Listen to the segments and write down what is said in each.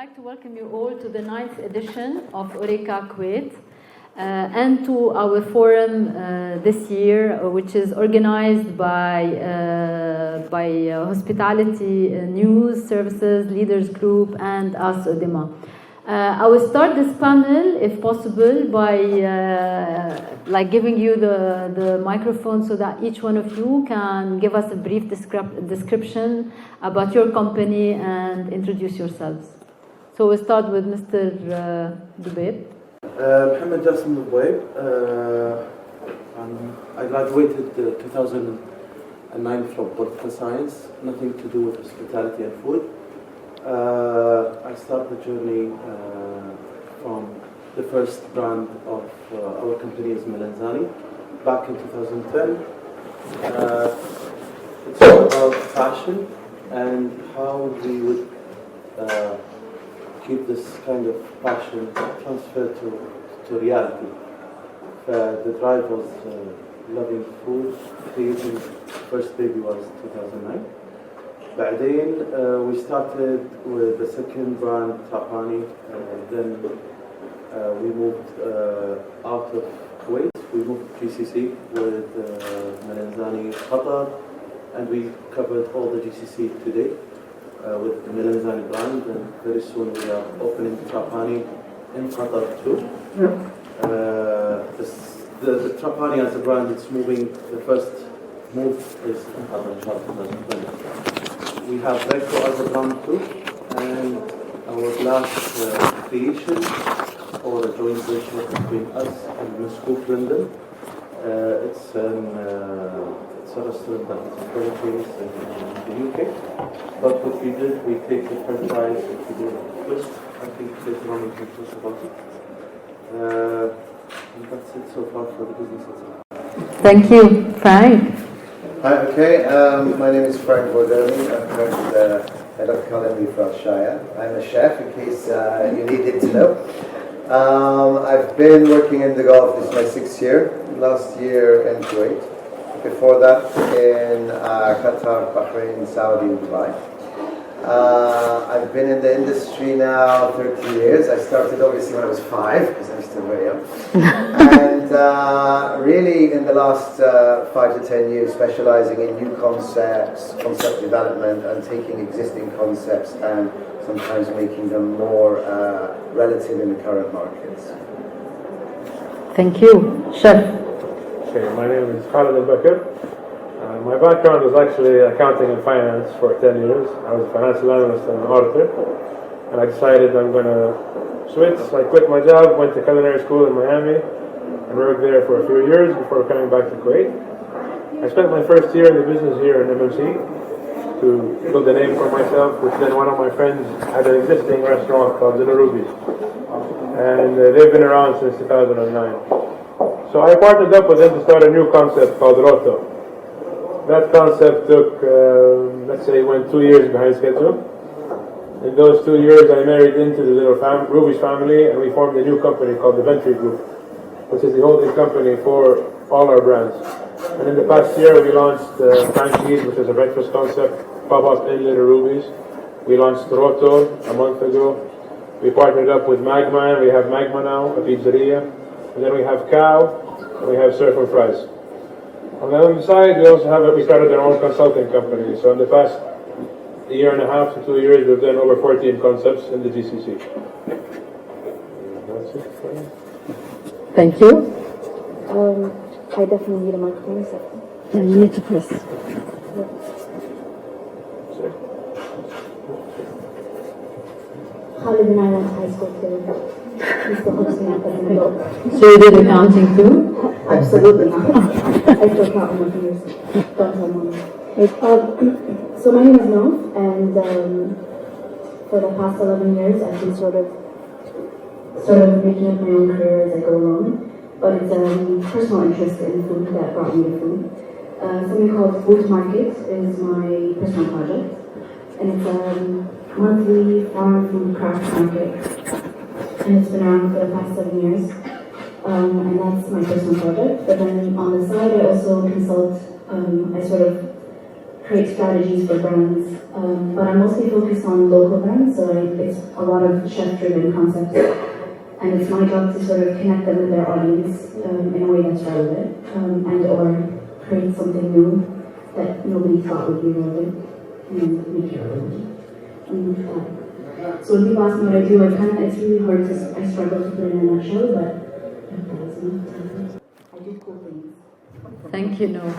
like to welcome you all to the 9th edition of Horeca Kuwait and to our forum this year, which is organized by Hospitality News Services Leaders Group and us, Hodema. I will start this panel, if possible, by giving you the microphone so that each one of you can give us a brief description about your company and introduce yourselves. So we'll start with Mr. Dubaib. Mohammed Jassim Dubaib. I graduated 2009 from political science, nothing to do with hospitality and food. I started the journey from the first brand of our company is Alameddine back in 2010. It's all about passion and how we would keep this kind of passion transferred to reality. The drive was loving food. Creating first baby was 2009. بعدين we started with the second brand Trapani, then we moved out of Kuwait. We moved to GCC with Alameddine Qatar, and we covered all the GCC today with the Alameddine brand, and very soon we are opening Trapani in Qatar too. The Trapani as a brand, it's moving, the first move is in Qatar in 2020. We have Horeca as a brand too, and our last creation or a joint venture between us and Mescoop London. It's a restaurant that is very famous in the UK. But what we did, we take the franchise and we do a twist. I think later on we can talk about it. And that's it so far for the business itself. Thank you. Frank. Hi, okay. My name is Frank Bordoni. I'm currently the head of culinary for Shire. I'm a chef, in case you needed to know. I've been working in the Gulf. This is my 6th year. Last year in Kuwait. Before that in Qatar, Bahrain, Saudi, and Dubai. I've been in the industry now 30 years. I started obviously when I was 5, because I'm still very young. And really in the last 5 to 10 years specializing in new concepts, concept development, and taking existing concepts and sometimes making them more relative in the current markets. Thank you. Chef. Okay, my name is Khalid Al-Bakr. My background was actually accounting and finance for 10 years. I was a financial analyst and an auditor, and I decided I'm going to switch. I quit my job, went to culinary school in Miami, and worked there for a few years before coming back to Kuwait. I spent my first year in the business here in MMC to build a name for myself, which then one of my friends had an existing restaurant called Zilla Ruby's, and they've been around since 2009. So I partnered up with them to start a new concept called Roto. That concept took, let's say, went 2 years behind schedule. In those 2 years, I married into the little Ruby's family, and we formed a new company called the Ventry Group, which is the holding company for all our brands. And in the past year, we launched Franchies, which is a breakfast concept, pop-up in Little Ruby's. We launched Roto a month ago. We partnered up with Magma, and we have Magma now, a pizzeria. And then we have Cow, and we have Surf and Fries. On the other side, we started our own consulting company. So in the past year and a half to 2 years, we've done over 14 concepts in the GCC. That's it for you. Thank you. I definitely need a microphone a second. Yeah, you need to press. Khalid and I went to high school together. He's still hooks me up as an adult. So you did accounting too? Absolutely not. I still count on my fingers. Don't tell mom. So my name is Nov, and for the past 11 years I've been sort of making up my own career as I go along. But it's a personal interest in food that brought me to food. Something called Food Market is my personal project, and it's a monthly farm food craft market. And it's been around for the past 7 years, and that's my personal project. But then on the side, I also consult. I sort of create strategies for brands. But I'm mostly focused on local brands, so it's a lot of chef-driven concepts. And it's my job to sort of connect them with their audience in a way that's relevant, and or create something new that nobody thought would be relevant and make it relevant. So when people ask me what I do, it's really hard I struggle to put it in a nutshell, but that is enough. I do cool things. Thank you, Noor.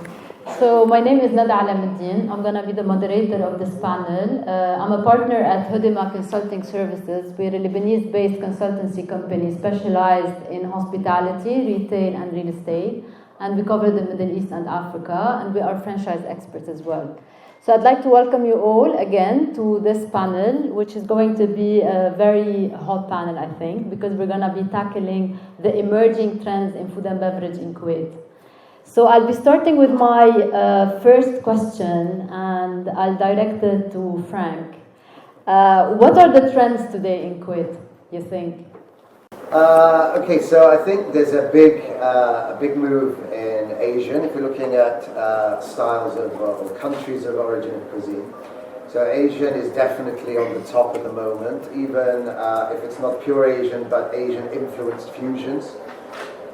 So my name is Alameddine. I'm going to be the moderator of this panel. I'm a partner at Hodema Consulting Services. We're a Lebanese-based consultancy company specialized in hospitality, retail, and real estate. And we cover the Middle East and Africa, and we are franchise experts as well. So I'd like to welcome you all again to this panel, which is going to be a very hot panel, I think, because we're going to be tackling the emerging trends in food and beverage in Kuwait. So I'll be starting with my first question, and I'll direct it to Frank. What are the trends today in Kuwait, you think? Okay, so I think there's a big move in Asia, if you're looking at styles of or countries of origin of cuisine. So Asian is definitely on the top at the moment, even if it's not pure Asian, but Asian-influenced fusions.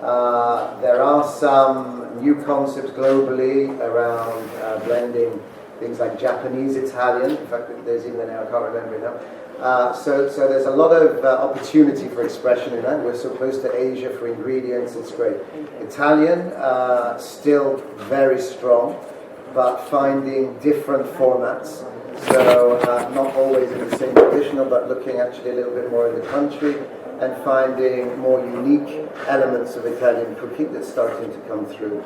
There are some new concepts globally around blending things like Japanese, Italian. In fact, there's even now, I can't remember it now. So there's a lot of opportunity for expression in that. We're so close to Asia for ingredients, it's great. Italian, still very strong, but finding different formats. So not always in the same traditional, but looking actually a little bit more in the country and finding more unique elements of Italian cooking that's starting to come through.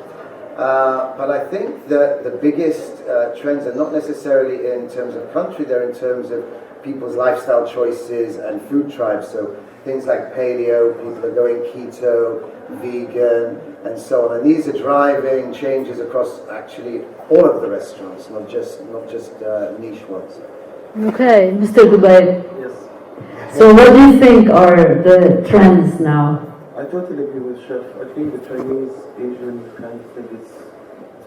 But I think that the biggest trends are not necessarily in terms of country, they're in terms of people's lifestyle choices and food tribes. So things like paleo, people are going keto, vegan, and so on. And these are driving changes across actually all of the restaurants, not just niche ones. Okay, Mr. Dubai. Yes. So what do you think are the trends now? I totally agree with Chef. I think the Chinese, Asian kind of thing is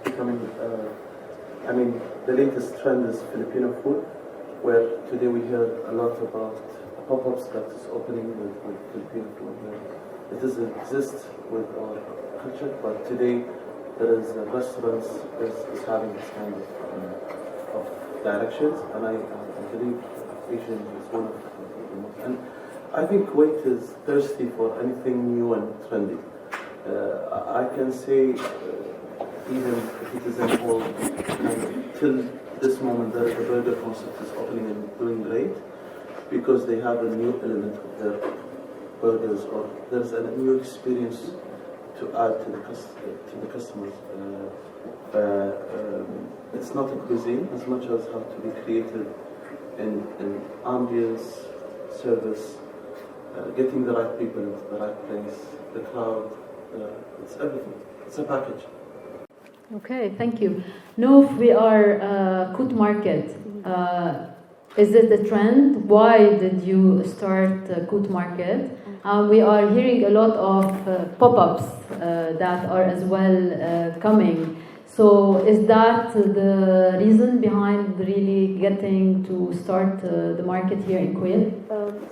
becoming, the latest trend is Filipino food, where today we hear a lot about pop-ups that is opening with Filipino food. It doesn't exist with our culture, but today there is restaurants is having this kind of directions, and I believe Asian is one of them. And I think Kuwait is thirsty for anything new and trendy. I can say, even if it isn't all, till this moment, the burger concept is opening and doing great because they have a new element of their burgers, or there's a new experience to add to the customers. It's not a cuisine as much as how to be created in ambience, service, getting the right people into the right place, the crowd, it's everything. It's a package. Okay, thank you. Noof, we are Kut Market. Is it a trend? Why did you start Kut Market? We are hearing a lot of pop-ups that are as well coming. So is that the reason behind really getting to start the market here in Kuwait?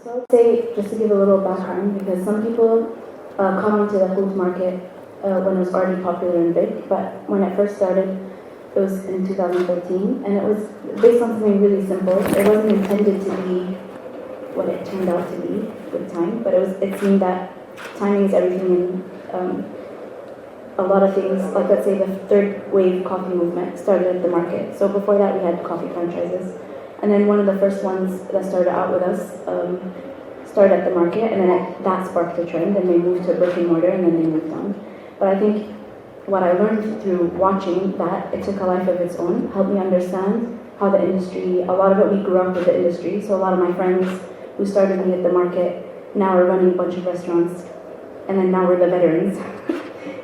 So I would say, just to give a little background, because some people come into the food market when it was already popular and big, but when it first started, it was in 2013, and it was based on something really simple. It wasn't intended to be what it turned out to be with time, but it seemed that timing is everything, and a lot of things, like let's say the third wave coffee movement started at the market. So before that we had coffee franchises. And then one of the first ones that started out with us started at the market, and then that sparked the trend, and they moved to brick and mortar, and then they moved on. But I think what I learned through watching that, it took a life of its own, helped me understand how the industry, a lot of it we grew up with the industry, so a lot of my friends who started me at the market now are running a bunch of restaurants, and then now we're the veterans.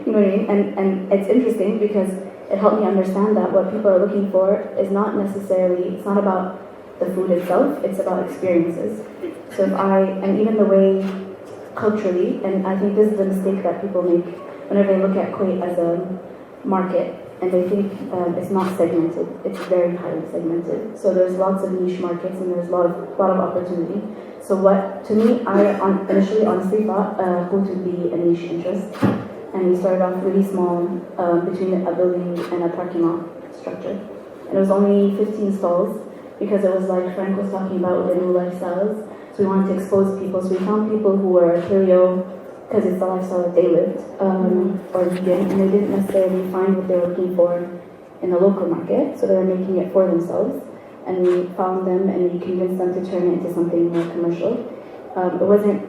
You know what I mean? And it's interesting because it helped me understand that what people are looking for is not necessarily, it's not about the food itself, it's about experiences. So and even the way culturally, and I think this is the mistake that people make whenever they look at Kuwait as a market, and they think it's not segmented. It's very highly segmented. So there's lots of niche markets and there's a lot of opportunity. So what, to me, I initially honestly thought food would be a niche interest. And we started off really small between a building and a parking lot structure. And it was only 15 stalls because it was like Frank was talking about with the new lifestyles. So we wanted to expose people. So we found people who were paleo because it's the lifestyle that they lived, or vegan, and they didn't necessarily find what they were looking for in the local market. So they were making it for themselves. And we found them and we convinced them to turn it into something more commercial. It wasn't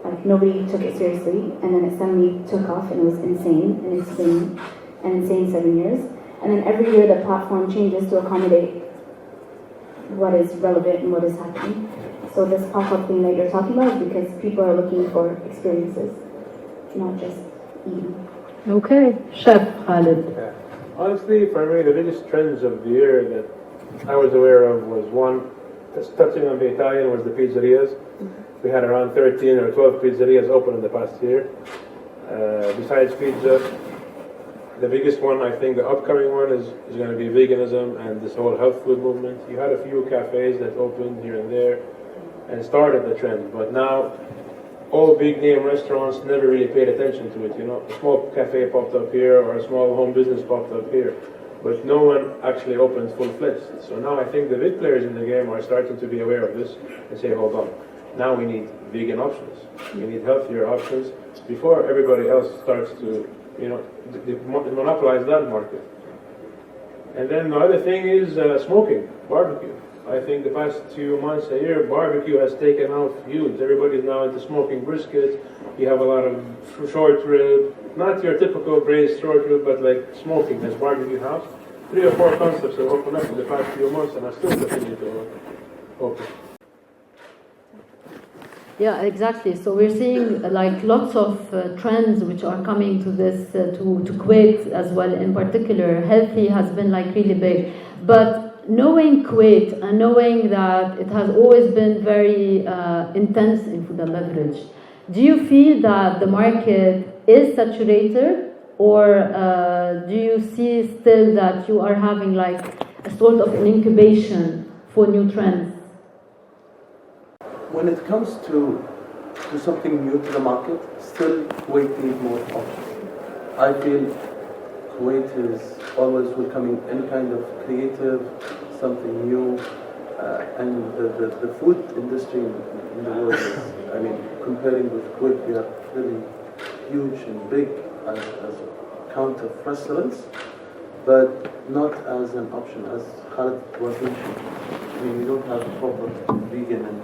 like nobody took it seriously, and then it suddenly took off and it was insane, and it's been an insane 7 years. And then every year the platform changes to accommodate what is relevant and what is happening. So this pop-up thing that you're talking about is because people are looking for experiences, not just eating. Okay, Chef Khalid. Yeah. Honestly, for me, the biggest trends of the year that I was aware of was one, just touching on the Italian, was the pizzerias. We had around 13 or 12 pizzerias open in the past year. Besides pizza, the biggest one, I think the upcoming one is going to be veganism and this whole health food movement. You had a few cafes that opened here and there and started the trend, but now all big name restaurants never really paid attention to it. You know, a small cafe popped up here or a small home business popped up here, but no one actually opened full-fledged. So now I think the big players in the game are starting to be aware of this and say, hold on, now we need vegan options. We need healthier options before everybody else starts to, you know, monopolize that market. And then the other thing is smoking, barbecue. I think the past 2 months, a year, barbecue has taken off huge. Everybody's now into smoking brisket. You have a lot of short rib, not your typical braised short rib, but like smoking. There's barbecue house. 3 or 4 concepts have opened up in the past few months and are still continuing to open. Yeah, exactly. So we're seeing like lots of trends which are coming to this to Kuwait as well. In particular, healthy has been like really big. But knowing Kuwait and knowing that it has always been very intense in food and beverage, do you feel that the market is saturated, or do you see still that you are having like a sort of an incubation for new trends? When it comes to something new to the market, still Kuwait needs more options. I feel Kuwait is always welcoming any kind of creative, something new, and the food industry in the world is, I mean, comparing with Kuwait, we are really huge and big as a count of restaurants, but not as an option, as Khalid was mentioning. I mean, we don't have proper vegan, and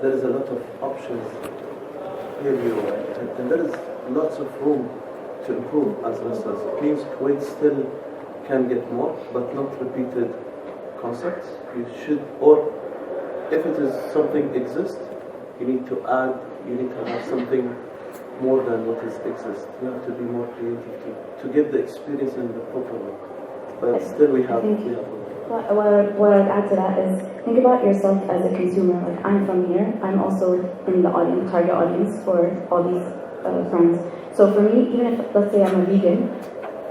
there is a lot of options here, and there is lots of room to improve as restaurants. It means Kuwait still can get more, but not repeated concepts. You should, or if it is something exists, you need to add, you need to have something more than what exists. You have to be more creative to get the experience in the proper way. But still we have What I'd add to that is, think about yourself as a consumer. Like, I'm from here, I'm also in the audience, target audience for all these friends. So for me, even if, let's say I'm a vegan,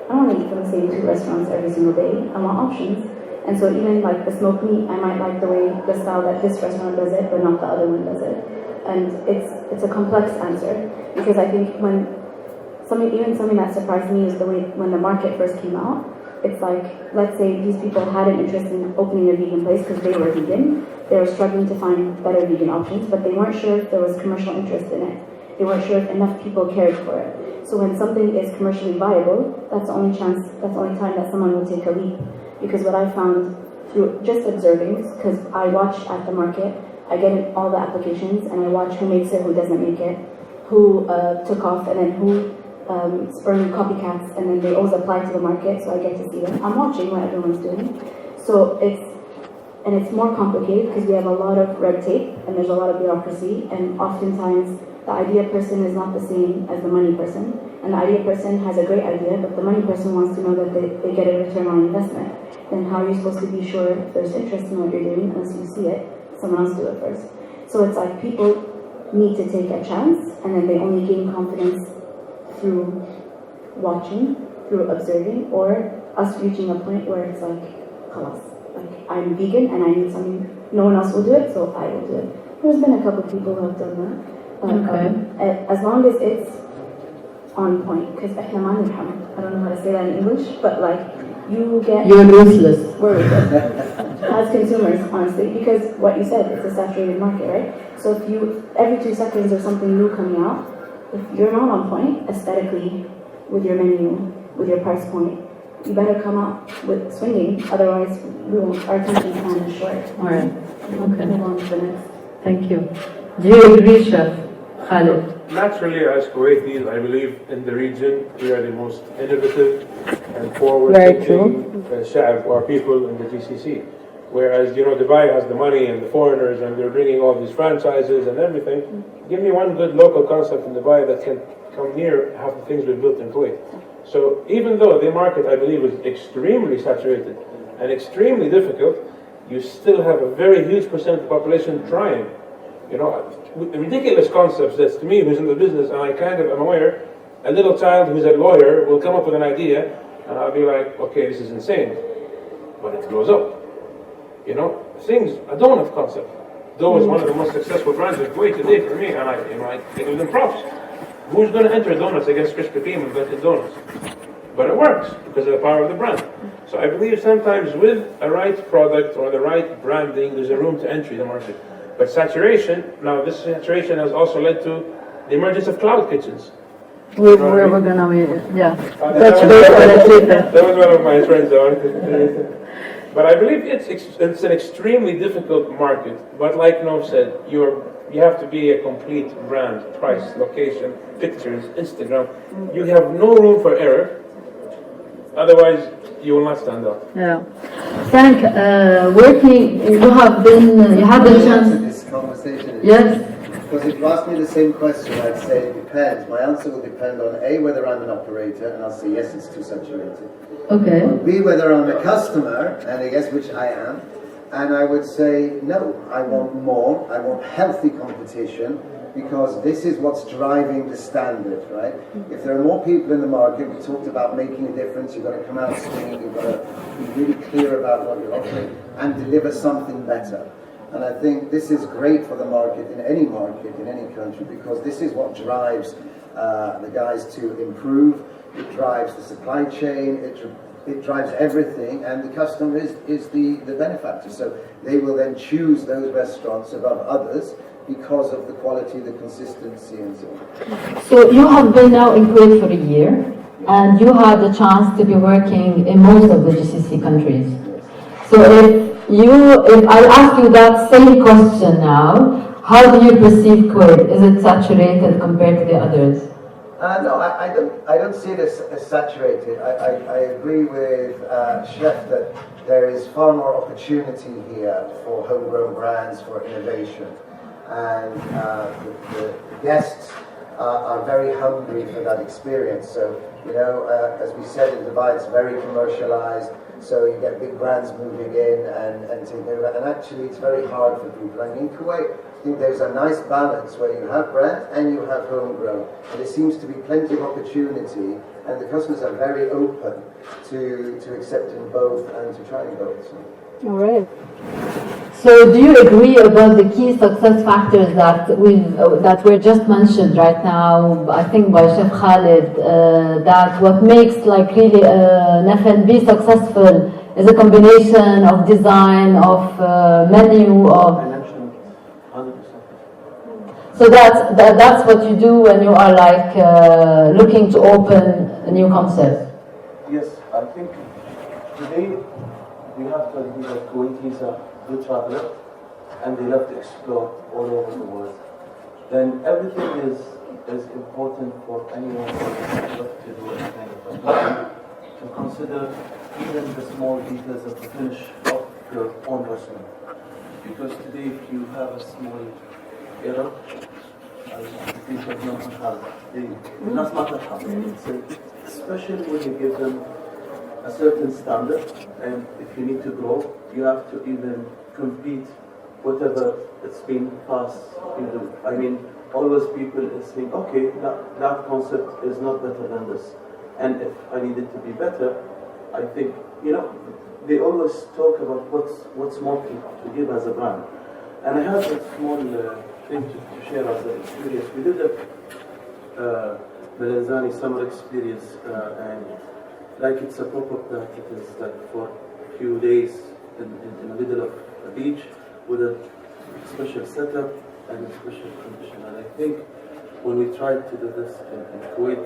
I don't want to eat from the same 2 restaurants every single day. I want options. And so even like the smoked meat, I might like the style that this restaurant does it, but not the other one does it. And it's a complex answer, because I think when something that surprised me is the way when the market first came out. It's like, let's say these people had an interest in opening a vegan place because they were vegan. They were struggling to find better vegan options, but they weren't sure if there was commercial interest in it. They weren't sure if enough people cared for it. So when something is commercially viable, that's the only time that someone will take a leap. Because what I found through just observing, because I watch at the market, I get in all the applications and I watch who makes it, who doesn't make it, who took off, and then who spurring copycats, and then they always apply to the market, so I get to see them. I'm watching what everyone's doing. So it's more complicated because we have a lot of red tape and there's a lot of bureaucracy, and oftentimes the idea person is not the same as the money person. And the idea person has a great idea, but the money person wants to know that they get a return on investment. Then how are you supposed to be sure if there's interest in what you're doing unless you see it, someone else do it first? So it's like people need to take a chance, and then they only gain confidence through watching through observing, or us reaching a point where it's like, khalas, like I'm vegan and I need something, no one else will do it, so I will do it. There's been a couple people who have done that. But as long as it's on point, because I don't know how to say that in English, but like you're ruthless. We're ruthless as consumers, honestly, because what you said, it's a saturated market, right? So if every 2 seconds there's something new coming out, if you're not on point aesthetically with your menu, with your price point, you better come out with swinging, otherwise our attention span is short. All right. Okay. Move on to the next. Thank you. Do you agree, Chef Khalid? Naturally, as Kuwaitis, I believe in the region we are the most innovative and Very forward-thinking sha'ab or people in the GCC. Whereas, Dubai has the money and the foreigners and they're bringing all these franchises and everything. Give me one good local concept in Dubai that can come near half the things we've built in Kuwait. So even though the market, I believe, is extremely saturated and extremely difficult, you still have a very huge percent of the population trying. Ridiculous concepts that to me, who's in the business, and I kind of am aware, a little child who's a lawyer will come up with an idea, and I'll be like, okay, this is insane. But it grows up. A donut concept. Dough is one of the most successful brands in Kuwait today for me, and I give them props. Who's going to enter donuts against Krispy Kreme and Dunkin' Donuts? But it works because of the power of the brand. So I believe sometimes with a right product or the right branding, there's a room to entry the market. But saturation, now this saturation has also led to the emergence of cloud kitchens. We're gonna, yeah. That was one of my trends. But I believe it's an extremely difficult market. But like Nov said, you have to be a complete brand, price, location, pictures, Instagram. You have no room for error. Otherwise, you will not stand out. Yeah. Frank, you had the chance. This conversation. Yes. Because if you ask me the same question, I'd say it depends. My answer will depend on A, whether I'm an operator, and I'll say yes, it's too saturated. Okay. Or B, whether I'm a customer, and I guess which I am, and I would say no, I want more, I want healthy competition, because this is what's driving the standard, right? If there are more people in the market, we talked about making a difference, you've got to come out swinging, you've got to be really clear about what you're offering, and deliver something better. And I think this is great for the market, in any country, because this is what drives the guys to improve. It drives the supply chain, it drives everything, and the customer is the benefactor. So they will then choose those restaurants above others because of the quality, the consistency, and so on. So you have been now in Kuwait for a year, and you had the chance to be working in most of the GCC countries. So if I ask you that same question now, how do you perceive Kuwait? Is it saturated compared to the others? No, I don't see it as saturated. I agree with Chef that there is far more opportunity here for homegrown brands, for innovation. And the guests are very hungry for that experience. So, as we said in Dubai, it's very commercialized. So you get big brands moving in and taking over. And actually, it's very hard for people. I mean, in Kuwait, I think there's a nice balance where you have brand and you have homegrown. And there seems to be plenty of opportunity, and the customers are very open to accepting both and to trying both. So. All right. So do you agree about the key success factors that were just mentioned right now, I think by Chef Khalid, that what makes really an F&B successful is a combination of design, of menu, of... So that's what you do when you are looking to open a new concept? Yes, I think today we have to admit that Kuwaitis are good traveler and they love to explore all over the world. Then everything is important for anyone who loves to do anything to consider even the small details of the finish of your own restaurant. Because today if you have a small error, I think of especially when you give them a certain standard, and if you need to grow, you have to even compete whatever it's been past you do. I mean, always people is saying, okay, that concept is not better than this. And if I need it to be better, I think, they always talk about what's more to give as a brand. And I have a small thing to share as an experience. We did the Alameddine summer experience, and like it's a pop-up that it is like for a few days in the middle of a beach with a special setup and a special condition. And I think when we tried to do this in Kuwait,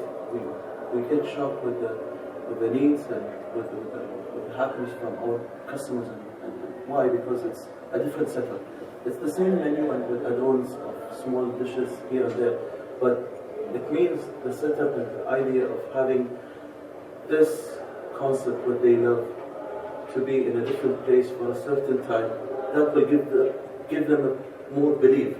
we get shocked with the needs and with the happiness from our customers. And why? Because it's a different setup. It's the same menu and with add-ons of small dishes here and there, but it means the setup and the idea of having this concept what they love to be in a different place for a certain time, that will give them more belief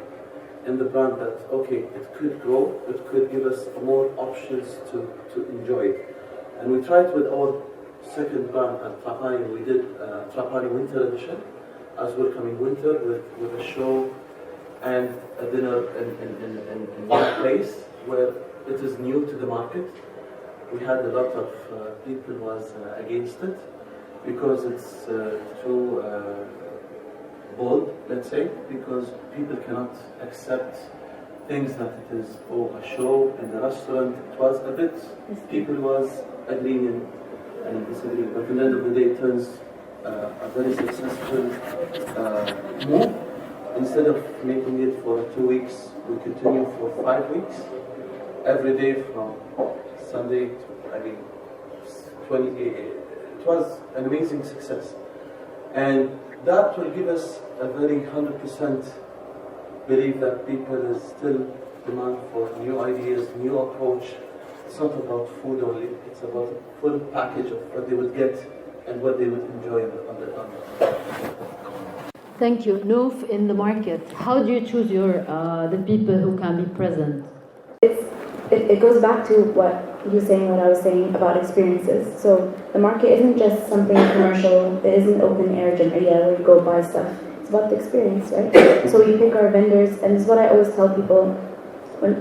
in the brand that, okay, it could grow, it could give us more options to enjoy it. And we tried with our second brand at Trapani, we did Trapani Winter Edition, as welcoming winter with a show and a dinner in one place where it is new to the market. We had a lot of people was against it because it's too bold, let's say, because people cannot accept things that it is a show in the restaurant. It was a bit, people was agreeing and disagreeing, but at the end of the day it turns a very successful move. Instead of making it for 2 weeks, we continue for 5 weeks, every day from Sunday to, 28. It was an amazing success. And that will give us a very 100% belief that people is still demand for new ideas, new approach. It's not about food only, it's about a full package of what they would get and what they would enjoy on the Thank you. Noof, in the market, how do you choose the people who can be present? It goes back to what you were saying, what I was saying about experiences. So the market isn't just something commercial, it isn't open air area where you go buy stuff. It's about the experience, right? So we pick our vendors, and this is what I always tell people.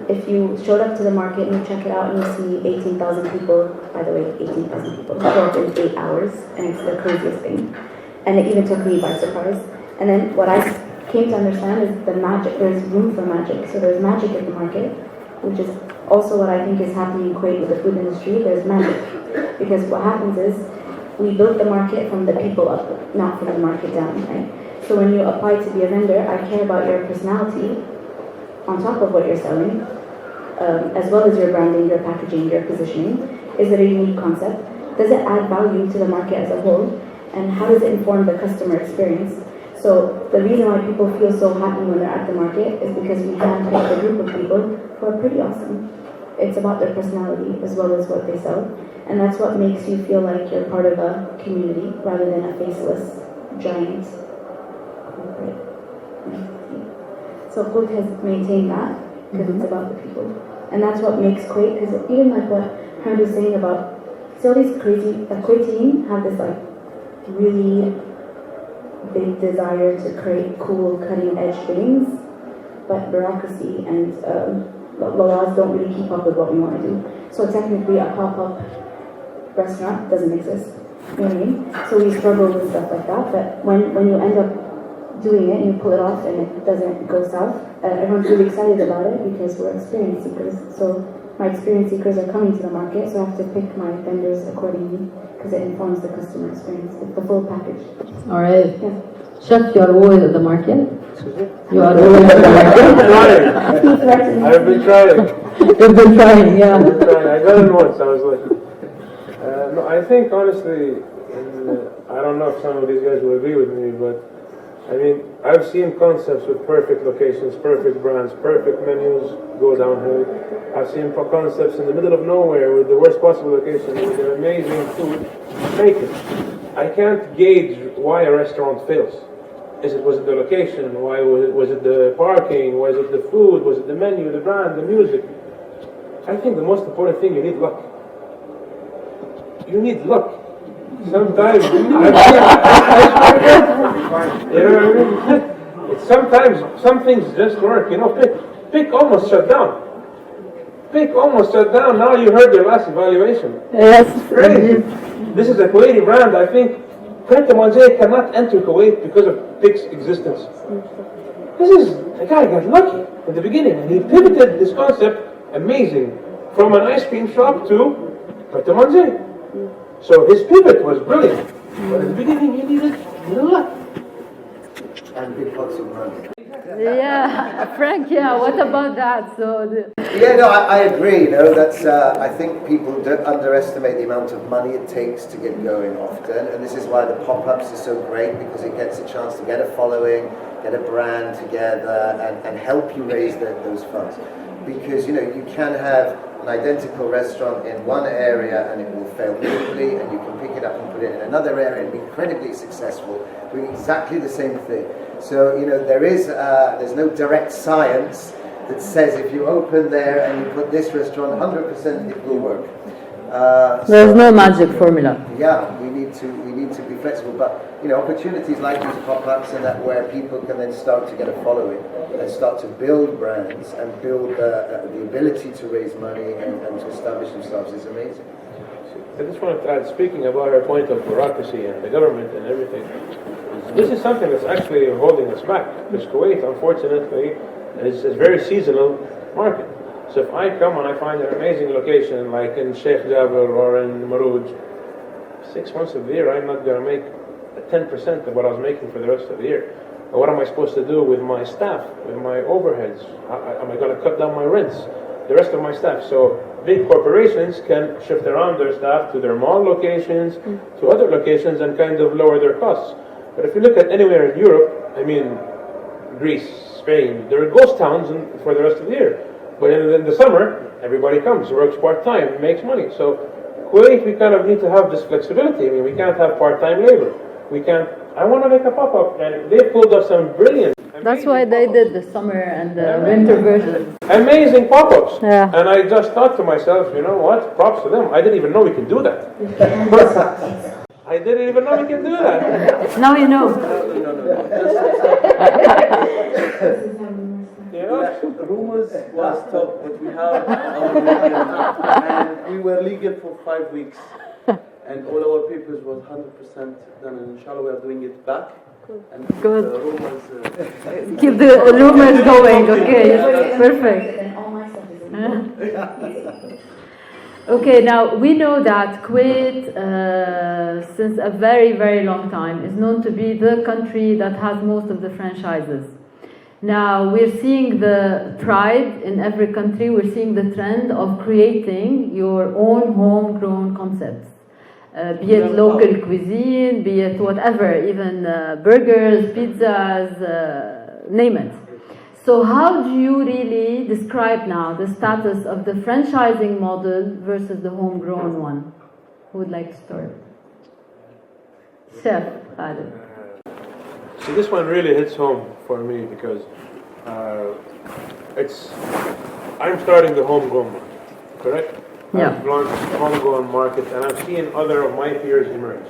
If you showed up to the market and you check it out and you see 18,000 people, by the way, 18,000 people show up in 8 hours, and it's the craziest thing. And it even took me by surprise. And then what I came to understand is the magic, there's room for magic. So there's magic in the market, which is also what I think is happening in Kuwait with the food industry. There's magic. Because what happens is, we build the market from the people up, not from the market down, right? So when you apply to be a vendor, I care about your personality on top of what you're selling, as well as your branding, your packaging, your positioning. Is it a unique concept? Does it add value to the market as a whole? And how does it inform the customer experience? So the reason why people feel so happy when they're at the market is because we handpick a group of people who are pretty awesome. It's about their personality as well as what they sell. And that's what makes you feel like you're part of a community rather than a faceless, giant corporate entity. So Kuwait has maintained that because it's about the people. And that's what makes Kuwait, because even like what Hamid was saying about, see all these crazy, the Kuwaiti have this like really big desire to create cool, cutting-edge things, but bureaucracy and the laws don't really keep up with what we want to do. So technically, a pop-up restaurant doesn't exist. You know what I mean? So we struggle with stuff like that. But when you end up doing it and you pull it off and it doesn't go south, everyone's really excited about it because we're experience seekers. So my experience seekers are coming to the market, so I have to pick my vendors accordingly because it informs the customer experience. It's the full package. All right. Yeah. Chef, you are always at the market. Excuse me? You are always at the Trying. I've been trying. You've been trying, yeah. I've been trying. I got it once. I was like, no, I think honestly, I don't know if some of these guys will agree with me, but I mean, I've seen concepts with perfect locations, perfect brands, perfect menus go downhill. I've seen concepts in the middle of nowhere with the worst possible location with an amazing food make it. I can't gauge why a restaurant fails. Was it the location? Why was it the parking? Was it the food? Was it the menu, the brand, the music? I think the most important thing, you need luck. You need luck. Sometimes, you know what I mean? Sometimes some things just work. You know, Pick almost shut down. PIC almost shut down. Now you heard their last evaluation. Yes. Crazy. This is a Kuwaiti brand. I think Pret a Manger cannot enter Kuwait because of PIC's existence. The guy got lucky at the beginning, and he pivoted this concept, amazing, from an ice cream shop to Pret a Manger. So his pivot was brilliant. But at the beginning, he needed luck. And big pots of money. Yeah, Frank. Yeah. What about that? Yeah, no, I agree. You know, that's. I think people don't underestimate the amount of money it takes to get going often, and this is why the pop-ups are so great, because it gets a chance to get a following, get a brand together, and help you raise those funds. Because you can have an identical restaurant in one area and it will fail miserably, and you can pick it up and put it in another area and be incredibly successful doing exactly the same thing. So there's no direct science that says if you open there and you put this restaurant 100% it will work. There's no magic formula. Yeah, we need to be flexible, but opportunities like these pop-ups and that, where people can then start to get a following and start to build brands and build the ability to raise money and to establish themselves is amazing. I just wanted to add, speaking about our point of bureaucracy and the government and everything, this is something that's actually holding us back, because Kuwait, unfortunately, is a very seasonal market. So if I come and I find an amazing location like in Sheikh Jabir or in Marouj, 6 months of the year I'm not going to make 10% of what I was making for the rest of the year. And what am I supposed to do with my staff, with my overheads? Am I going to cut down my rents, the rest of my staff? So big corporations can shift around their staff to their mall locations, to other locations, and kind of lower their costs. But if you look at anywhere in Europe, I mean, Greece, Spain, there are ghost towns for the rest of the year. But in the summer, everybody comes, works part-time, makes money. So Kuwait, we kind of need to have this flexibility. I mean, we can't have part-time labor. We can't. I want to make a pop-up, and they pulled up some brilliant. That's why they did the summer and the winter version. Amazing pop-ups. Yeah. And I just thought to myself, you know what? Props to them. I didn't even know we could do that. I didn't even know we could do that. Now you know. Rumors was top, but we have our legal, and we were legal for 5 weeks, and all our papers was 100% done, and inshallah we are doing it back. And Good. The rumors, Keep the rumors going. Okay, perfect. Then all my stuff is Okay, now we know that Kuwait, since a very, very long time, is known to be the country that has most of the franchises. Now we're seeing the pride in every country, we're seeing the trend of creating your own homegrown concepts. Be it local cuisine, be it whatever, even burgers, pizzas, name it. So how do you really describe now the status of the franchising model versus the homegrown one? Who would like to start? Chef Khalid. See, this one really hits home for me because I'm starting the homegrown market, correct? Yeah. I've launched the homegrown market, and I've seen other of my peers emerge.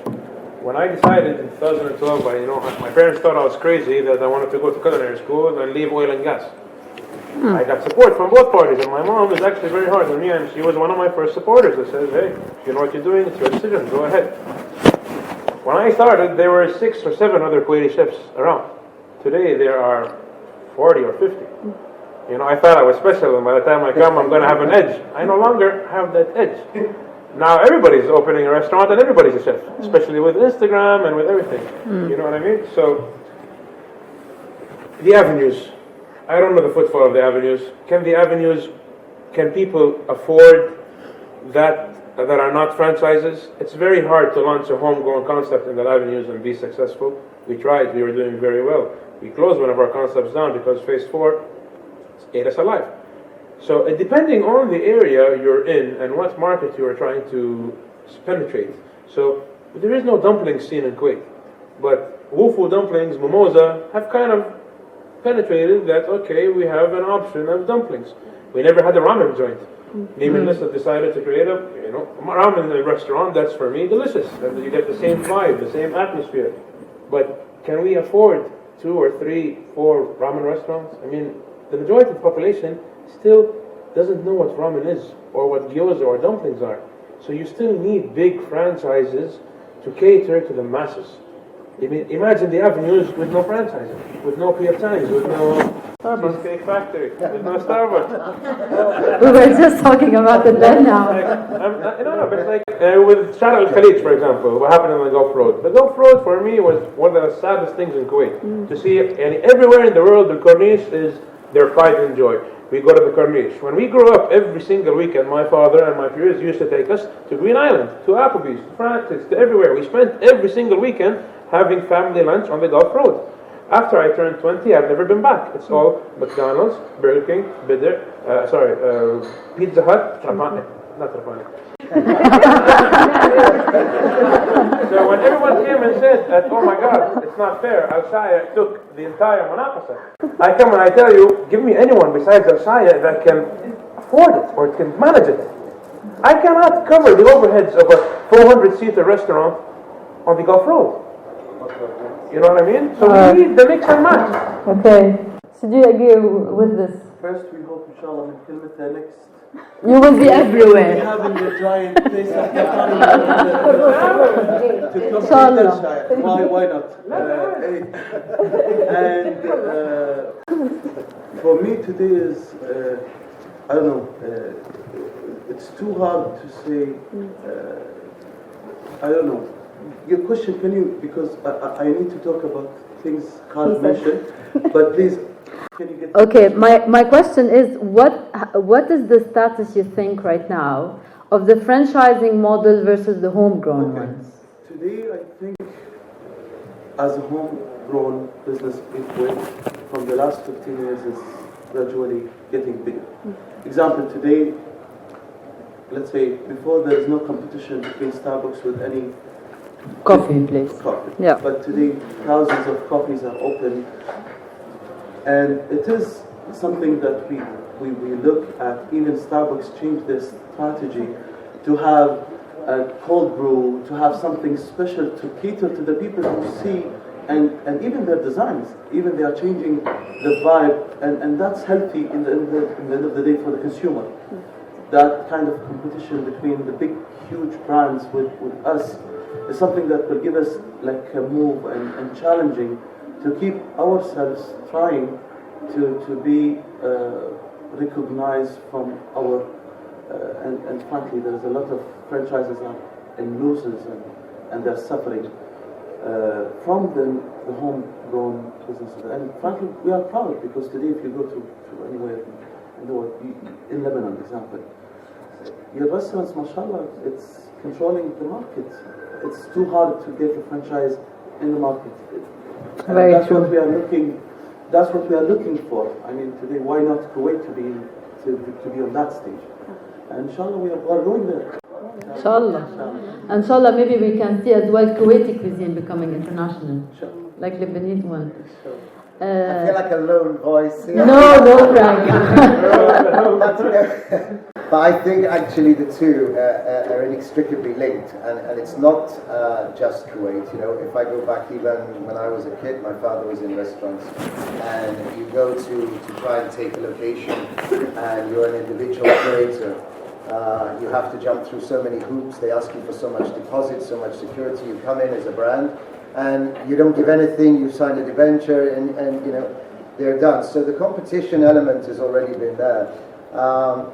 When I decided in 2012, my parents thought I was crazy that I wanted to go to culinary school and leave oil and gas. I got support from both parties, and my mom was actually very hard on me, and she was one of my first supporters that says, hey, if you know what you're doing, it's your decision, go ahead. When I started, there were 6 or 7 other Kuwaiti chefs around. Today, there are 40 or 50. I thought I was special, and by the time I come, I'm going to have an edge. I no longer have that edge. Now everybody's opening a restaurant and everybody's a chef, especially with Instagram and with everything. You know what I mean? So, the avenues. I don't know the footfall of the avenues. Can people afford that are not franchises? It's very hard to launch a homegrown concept in the avenues and be successful. We tried, we were doing very well. We closed one of our concepts down because phase 4 ate us alive. So depending on the area you're in and what market you are trying to penetrate. So there is no dumpling scene in Kuwait, but Wufu dumplings, mimosa, have kind of penetrated that, okay, we have an option of dumplings. We never had a ramen joint. Neiman Lissa decided to create a ramen restaurant that's, for me, delicious. And you get the same vibe, the same atmosphere. But can we afford 2 or 3, 4 ramen restaurants? I mean, the majority of the population still doesn't know what ramen is or what gyoza or dumplings are. So you still need big franchises to cater to the masses. Imagine the avenues with no franchises, with no P.F. Chang's, with no Cheesecake Factory, with no Starbucks. We were just talking about it then now. No, but it's like with Shar Al Khalij, for example, what happened on the Gulf Road. The Gulf Road for me was one of the saddest things in Kuwait. To see, and everywhere in the world, the Corniche is their pride and joy. We go to the Corniche. When we grew up, every single weekend, my father and my peers used to take us to Green Island, to Applebee's, to Francis, to everywhere. We spent every single weekend having family lunch on the Gulf Road. After I turned 20, I've never been back. It's all McDonald's, Burger King, Pizza Hut, not Trapani. So when everyone came and said that, oh my God, it's not fair, Al Shaya took the entire Manaqasa. I come and I tell you, give me anyone besides Al Shaya that can afford it or can manage it. I cannot cover the overheads of a 400-seater restaurant on the Gulf Road. You know what I mean? So we need the mix and match. Okay. So do you agree with this? First, we hope, inshallah, in Kilmata next. You will be everywhere. Having a giant place of to complete Inshallah. that Shire. Why not? And for me today is, I don't know, it's too hard to say, I don't know. Your question, can you, because I need to talk about things can't mention, but please, can you get... Okay, my question is, what is the status you think right now of the franchising model versus the homegrown ones? Today, I think, as a homegrown business in Kuwait, from the last 15 years, is gradually getting bigger. Example, today, let's say, before there is no competition between Starbucks with any Coffee place. coffee. Yeah. But today, thousands of coffees are open, and it is something that we look at. Even Starbucks changed their strategy to have a cold brew, to have something special to cater to the people who see, and even their designs. Even they are changing the vibe, and that's healthy in the end of the day for the consumer. That kind of competition between the big, huge brands with us is something that will give us like a move and challenging to keep ourselves trying to be recognized from our and frankly there is a lot of franchises are in losses and they're suffering from the homegrown businesses, and frankly we are proud because today if you go to anywhere in the world, in Lebanon example, your restaurants, mashallah, it's controlling the market. It's too hard to get a franchise in the market. And Very that's true. what we are looking. That's what we are looking for. I mean, today, why not Kuwait to be on that stage? And inshallah, we are going there. Inshallah. Inshallah, maybe we can see as well Kuwaiti cuisine becoming international, like Lebanese one. I feel like a lone voice here. No, Frank. But I think actually the two are inextricably linked, and it's not just Kuwait. You know, if I go back even when I was a kid, my father was in restaurants, and you go to try and take a location, and you're an individual operator. You have to jump through so many hoops. They ask you for so much deposit, so much security. You come in as a brand, and you don't give anything. You sign a debenture, and you know they're done. So the competition element has already been there.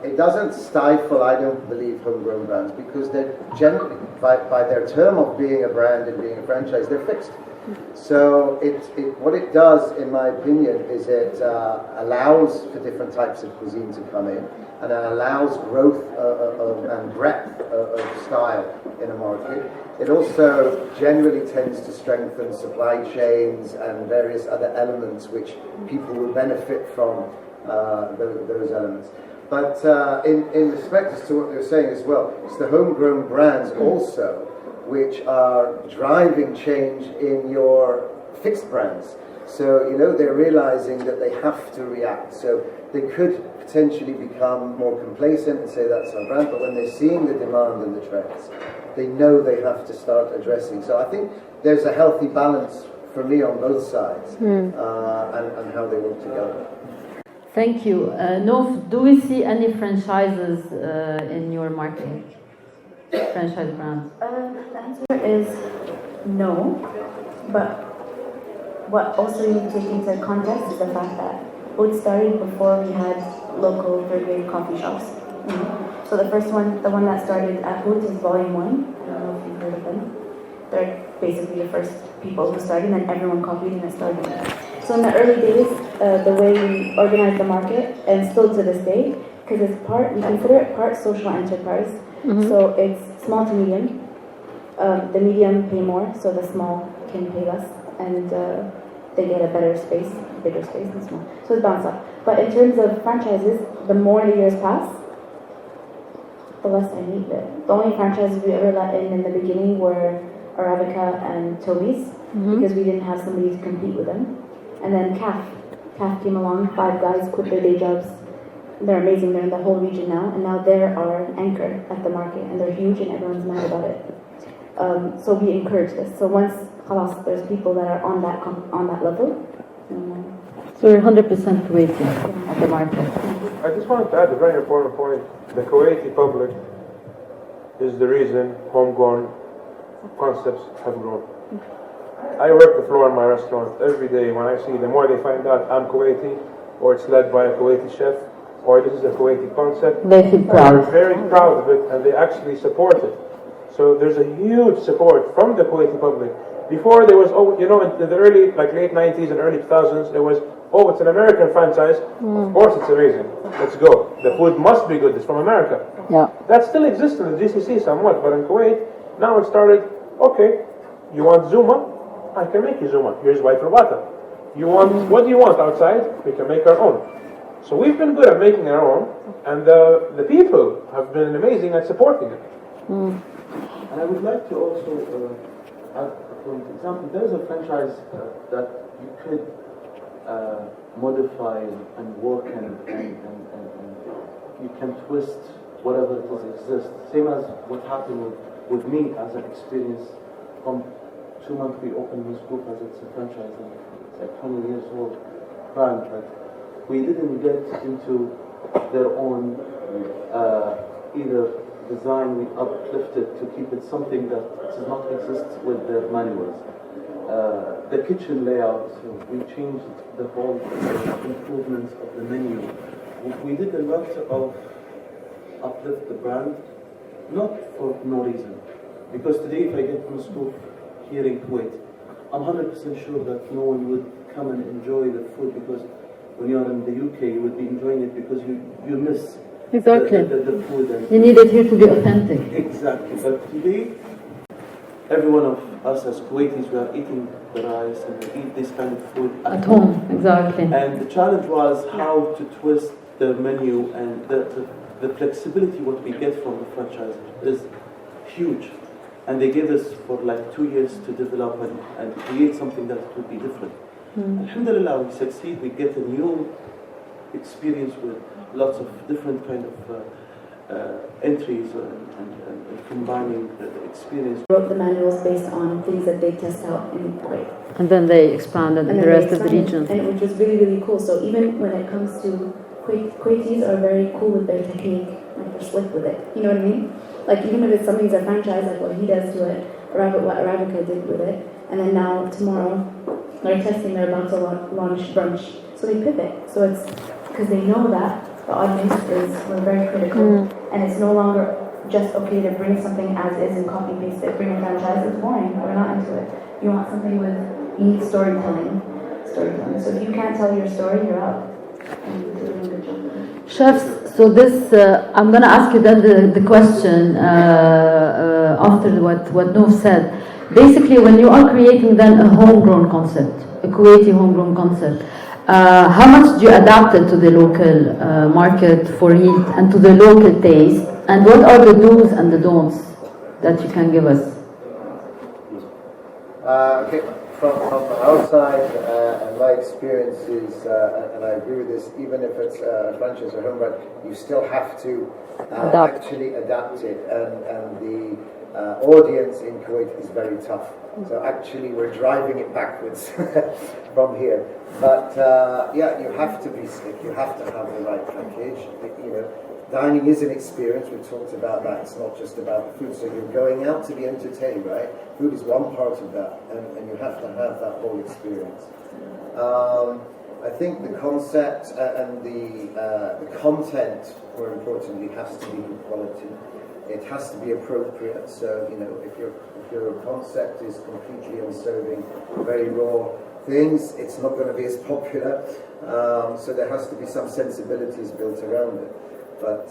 It doesn't stifle, I don't believe, homegrown brands because they're generally, by their term of being a brand and being a franchise, they're fixed. So what it does, in my opinion, is it allows for different types of cuisine to come in, and it allows growth and breadth of style in a market. It also generally tends to strengthen supply chains and various other elements which people will benefit from those elements. But in respect as to what you're saying as well, it's the homegrown brands also which are driving change in your fixed brands. So, you know, they're realizing that they have to react. So they could potentially become more complacent and say that's our brand, but when they're seeing the demand and the trends, they know they have to start addressing. So I think there's a healthy balance for me on both sides and how they work together. Thank you. Nof, do we see any franchises in your market? Franchise brands? The answer is no, but what also you need to take into context is the fact that Oat started before we had local third-grade coffee shops. So the first one, the one that started at Oat is Volume 1. I don't know if you've heard of them. They're basically the first people who started, and then everyone copied and it started. So in the early days, the way we organized the market, and still to this day, because it's part, we consider it part social enterprise. So it's small to medium. The medium pay more, so the small can pay less, and they get a better space, bigger space than small. So it's balanced out. But in terms of franchises, the more the years pass, the less I need it. The only franchises we ever let in the beginning were Arabica and Toby's, because we didn't have somebody to compete with them. And then CAF came along, 5 guys quit their day jobs. They're amazing, they're in the whole region now, and now they are an anchor at the market, and they're huge and everyone's mad about it. So we encourage this. So once there's people that are on that level. So you're 100% Kuwaiti at the market. I just wanted to add a very important point. The Kuwaiti public is the reason homegrown concepts have grown. I work the floor in my restaurant every day. When I see the more they find out I'm Kuwaiti, or it's led by a Kuwaiti chef, or this is a Kuwaiti concept, They feel proud. they're very proud of it and they actually support it. So there's a huge support from the Kuwaiti public. Before there was, in the early, late 90s and early 2000s, there was, it's an American franchise. Of course it's amazing. Let's go. The food must be good. It's from America. Yeah. That still exists in the GCC somewhat, but in Kuwait, now it started, okay, you want Zuma? I can make you Zuma. Here's white robata. What do you want outside? We can make our own. So we've been good at making our own, and the people have been amazing at supporting it. And I would like to also add, for example, there's a franchise that you could modify and work and you can twist whatever it is exists. Same as what happened with me as an experience. From 2 months we opened this group as it's a franchise, and it's like 20 years old brand, but we didn't get into their own either design. We uplifted to keep it something that does not exist with their manuals. The kitchen layout, we changed the whole improvements of the menu. We did a lot of uplift the brand, not for no reason. Because today if I get from school here in Kuwait, I'm 100% sure that no one would come and enjoy the food, because when you're in the UK you would be enjoying it because you miss Exactly. the food. And You need it here to be authentic. exactly. But today, every one of us as Kuwaitis, we are eating the rice and we eat this kind of food At home, exactly. And the challenge was how to twist the menu, and the flexibility what we get from the franchise is huge. And they gave us for like 2 years to develop and create something that would be different. Alhamdulillah, we succeed. We get a new experience with lots of different kind of entries and combining the experience. Wrote the manuals based on things that they test out in Kuwait. And then they expanded in the rest of the region. And which was really, really cool. So even when it comes to Kuwaitis are very cool with their technique, like they're slick with it. You know what I mean? Like even if it's something's a franchise, like what he does to it, what Arabica did with it, and then now tomorrow they're testing, they're about to launch brunch. So they pivot. So it's because they know that the audience we're very critical, and it's no longer just okay to bring something as is and copy paste it. Bring a franchise, it's boring. We're not into it. You want something with unique storytelling. So if you can't tell your story, you're out. And you're doing a good job. Chefs, so this, I'm going to ask you then the question after what Noof said. Basically, when you are creating then a homegrown concept, a Kuwaiti homegrown concept, how much do you adapt it to the local market for heat and to the local taste? And what are the do's and the don'ts that you can give us? Okay, from our side, and my experience is, and I agree with this, even if it's a franchise or home brand, you still have to actually adapt it. And audience in Kuwait is very tough. So actually we're driving it backwards from here. But yeah, you have to be slick, you have to have the right package. You know, dining is an experience, we've talked about that, it's not just about food. So you're going out to be entertained, right? Food is one part of that, and you have to have that whole experience. I think the concept and the content, more importantly, has to be good quality. It has to be appropriate. So, you know, if your concept is completely on serving very raw things, it's not going to be as popular. So there has to be some sensibilities built around it. But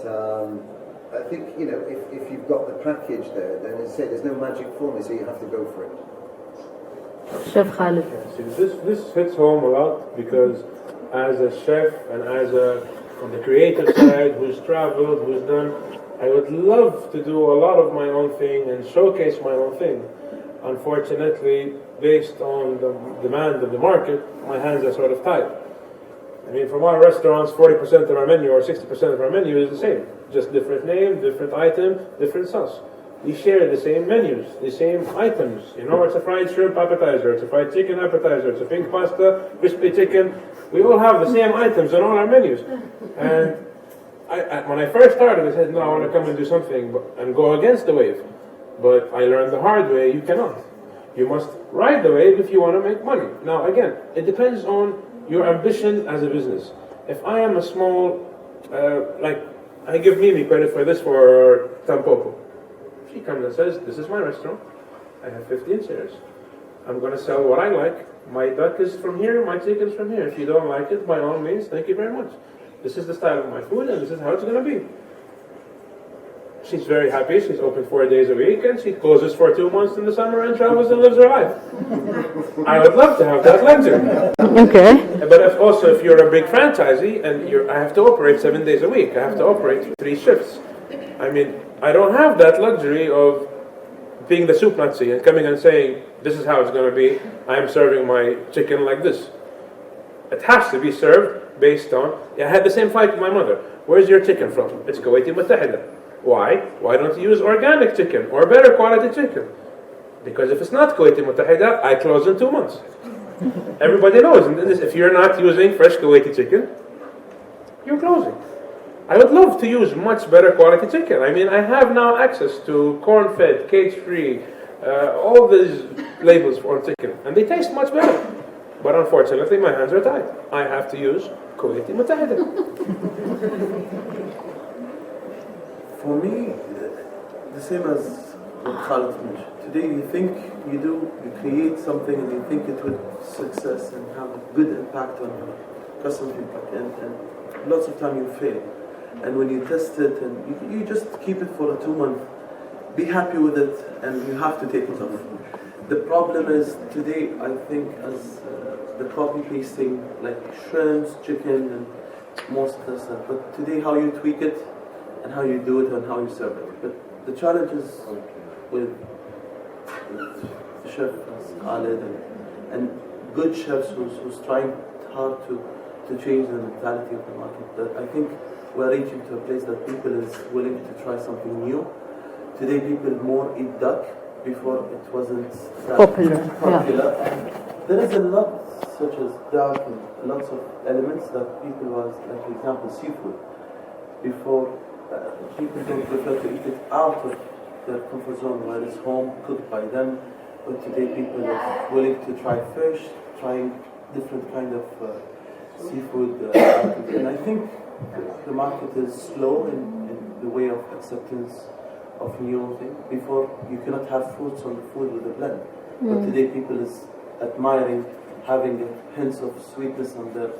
I think, you know, if you've got the package there, then as I say, there's no magic formula, so you have to go for it. Chef Khalid. See, this hits home a lot because as a chef and on the creative side, who's traveled, who's done, I would love to do a lot of my own thing and showcase my own thing. Unfortunately, based on the demand of the market, my hands are sort of tied. I mean, from our restaurants, 40% of our menu or 60% of our menu is the same. Just different name, different item, different sauce. We share the same menus, the same items. You know, it's a fried shrimp appetizer, it's a fried chicken appetizer, it's a pink pasta, crispy chicken. We all have the same items on all our menus. And when I first started, I said, no, I want to come and do something and go against the wave. But I learned the hard way, you cannot. You must ride the wave if you want to make money. Now, again, it depends on your ambition as a business. If I am a small, like, I give Mimi credit for this for Tampopo. She comes and says, this is my restaurant. I have 15 chairs. I'm going to sell what I like. My duck is from here, my chicken is from here. If you don't like it, by all means, thank you very much. This is the style of my food and this is how it's going to be. She's very happy. She's open 4 days a week and she closes for 2 months in the summer and travels and lives her life. I would love to have that luxury. Okay. But if you're a big franchisee and I have to operate 7 days a week, I have to operate 3 shifts. I mean, I don't have that luxury of being the soup Nazi and coming and saying, this is how it's going to be. I am serving my chicken like this. It has to be served based on, I had the same fight with my mother. Where's your chicken from? It's Kuwaiti Mutahida. Why? Why don't you use organic chicken or better quality chicken? Because if it's not Kuwaiti Mutahida, I close in 2 months. Everybody knows, and if you're not using fresh Kuwaiti chicken, you're closing. I would love to use much better quality chicken. I mean, I have now access to corn-fed, cage-free, all these labels for chicken, and they taste much better. But unfortunately, my hands are tied. I have to use Kuwaiti Mutahida. For me, the same as what Khalid mentioned. Today you think you create something and you think it would success and have a good impact on your customer feedback, and lots of time you fail. And when you test it and you just keep it for a 2 month, be happy with it and you have to take it off. The problem is today, I think, as the copy-pasting like shrimps, chicken and most of the stuff, but today how you tweak it and how you do it and how you serve it. But the challenge is with the chef Khalid and good chefs who's trying hard to change the mentality of the market. That I think we're reaching to a place that people is willing to try something new. Today people more eat duck. Before it wasn't that popular. Yeah. There is a lot such as duck and lots of elements that people was, like for example seafood. Before people don't prefer to eat it out of their comfort zone where it's home, cooked by them. But today people are willing to try fish, trying different kind of seafood. And I think the market is slow in the way of acceptance of new things. Before you cannot have fruits on the food with a blend. But today people is admiring having hints of sweetness on their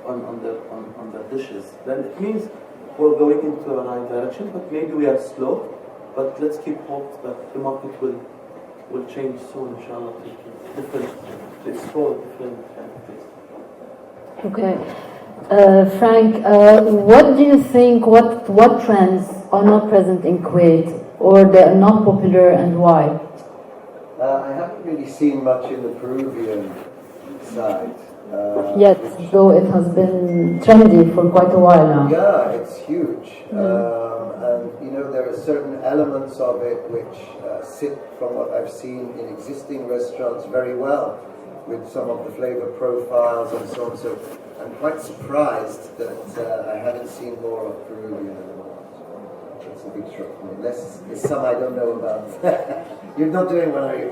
on their dishes. Then it means we're going into the right direction, but maybe we are slow. But let's keep hope that the market will change soon, inshallah, to explore different kind of tastes. Okay. Frank, what do you think, what trends are not present in Kuwait or they are not popular and why? I haven't really seen much in the Peruvian side. Yet, though it has been trendy for quite a while now. Yeah, it's huge. And you know, there are certain elements of it which sit, from what I've seen in existing restaurants, very well with some of the flavor profiles and so on. So I'm quite surprised that I haven't seen more of Peruvian. It's a big shock for me. Unless there's some I don't know about. You're not doing one, are you?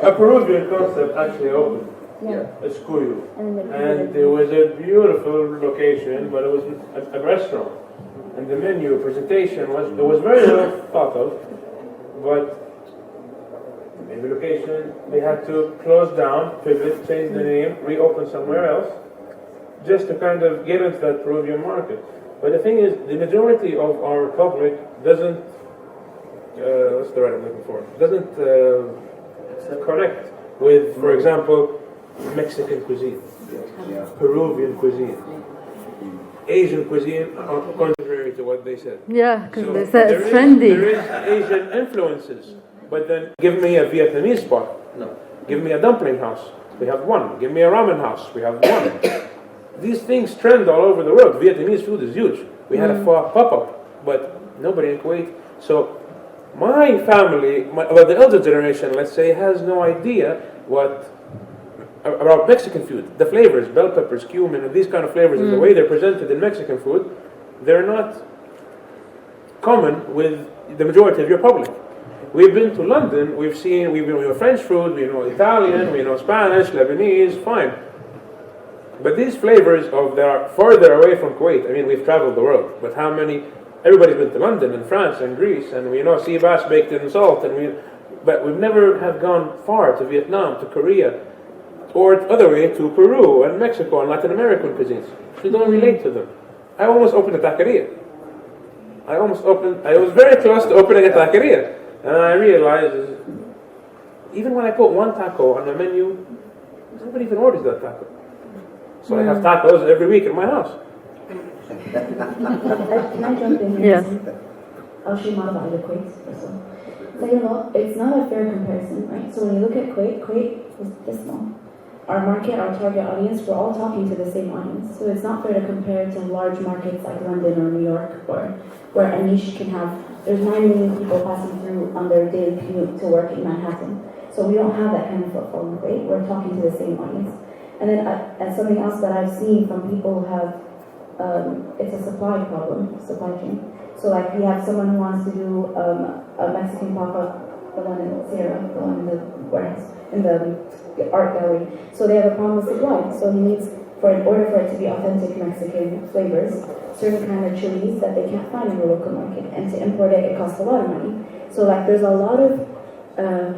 A Peruvian concept actually opened. Yeah. A school. And And it was a beautiful location, but it was a restaurant. And the menu presentation was very well thought of, but maybe location, they had to close down, pivot, change the name, reopen somewhere else, just to kind of get into that Peruvian market. But the thing is, the majority of our public doesn't, what's the word I'm looking for? Doesn't connect with, for example, Mexican cuisine, Peruvian cuisine, Asian cuisine, contrary to what they said. Yeah, because So they said it's there trendy. is Asian influences, but then give me a Vietnamese spot. No. Give me a dumpling house. We have one. Give me a ramen house. We have one. These things trend all over the world. Vietnamese food is huge. We had a pop-up, but nobody in Kuwait. So my family, well, the elder generation, let's say, has no idea about Mexican food. The flavors, bell peppers, cumin, and these kind of flavors, and the way they're presented in Mexican food, they're not common with the majority of your public. We've been to London, we know French food, we know Italian, we know Spanish, Lebanese, fine. But these flavors they are further away from Kuwait. I mean, we've traveled the world, but how many? Everybody's been to London and France and Greece, and we know sea bass baked in salt, but we've never have gone far to Vietnam, to Korea, or other way to Peru and Mexico and Latin American cuisines. We don't relate to them. I almost opened a taqueria. I was very close to opening a taqueria. And I realized, even when I put one taco on the menu, nobody even orders that taco. So I have tacos every week in my house. Can I jump in here? Yes. I'll show you about the Kuwait also. So you know, it's not a fair comparison, right? So when you look at Kuwait is this small. Our market, our target audience, we're all talking to the same audience. So it's not fair to compare to large markets like London or New York, or where a niche can have, there's 9 million people passing through on their daily commute to work in Manhattan. So we don't have that kind of footfall in Kuwait. We're talking to the same audience. And then something else that I've seen from people who have, it's a supply problem, supply chain. So like we have someone who wants to do a Mexican pop-up, the one in Sierra, the one in the warehouse, in the art gallery. So they have a problem with supply. So he needs, in order for it to be authentic Mexican flavors, certain kind of chilies that they can't find in the local market. And to import it costs a lot of money. So like there's a lot of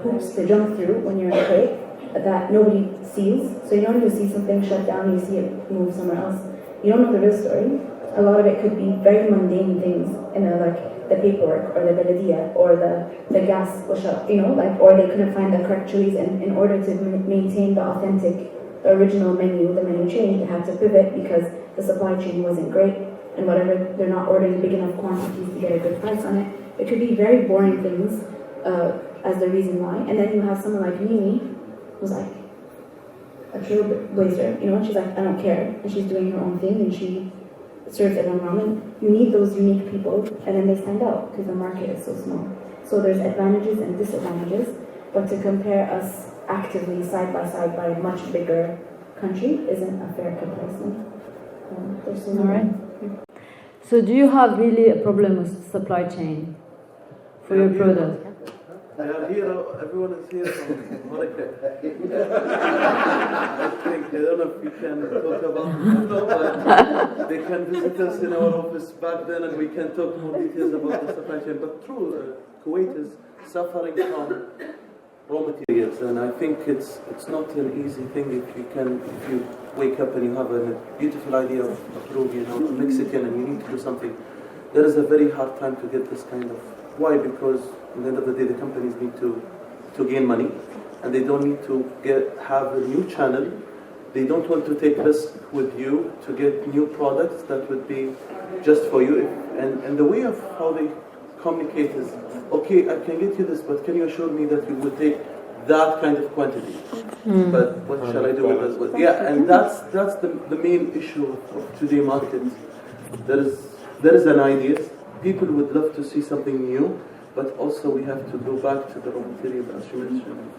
hoops to jump through when you're in Kuwait that nobody sees. So you don't even see something shut down, you see it move somewhere else. You don't know the real story. A lot of it could be very mundane things, like the paperwork or the beledia or the gas push up, or they couldn't find the correct chilies, and in order to maintain the authentic, the original menu, the menu change, they had to pivot because the supply chain wasn't great, and whatever, they're not ordering big enough quantities to get a good price on it. It could be very boring things as the reason why, and then you have someone like Mimi, who's like a trailblazer, and she's like, I don't care, and she's doing her own thing, and she serves everyone ramen. You need those unique people, and then they stand out because the market is so small. So there's advantages and disadvantages, but to compare us actively side by a much bigger country isn't a fair comparison. There's so All right. So do you have really a problem with supply chain for your product? Here, everyone is here from Horeca. I think, I don't know if you can talk about it, but they can visit us in our office back then and we can talk more details about the supply chain. But true, Kuwait is suffering from raw materials, and I think it's not an easy thing if you wake up and you have a beautiful idea of Peruvian or Mexican and you need to do something. There is a very hard time to get this kind of. Why? Because at the end of the day, the companies need to gain money, and they don't need to have a new channel. They don't want to take risk with you to get new products that would be just for you. And the way of how they communicate is, okay, I can get you this, but can you assure me that you will take that kind of quantity. But what shall I do with this? Yeah, and that's the main issue of today's market. There is an idea. People would love to see something new, but also we have to go back to the raw material, as you mentioned.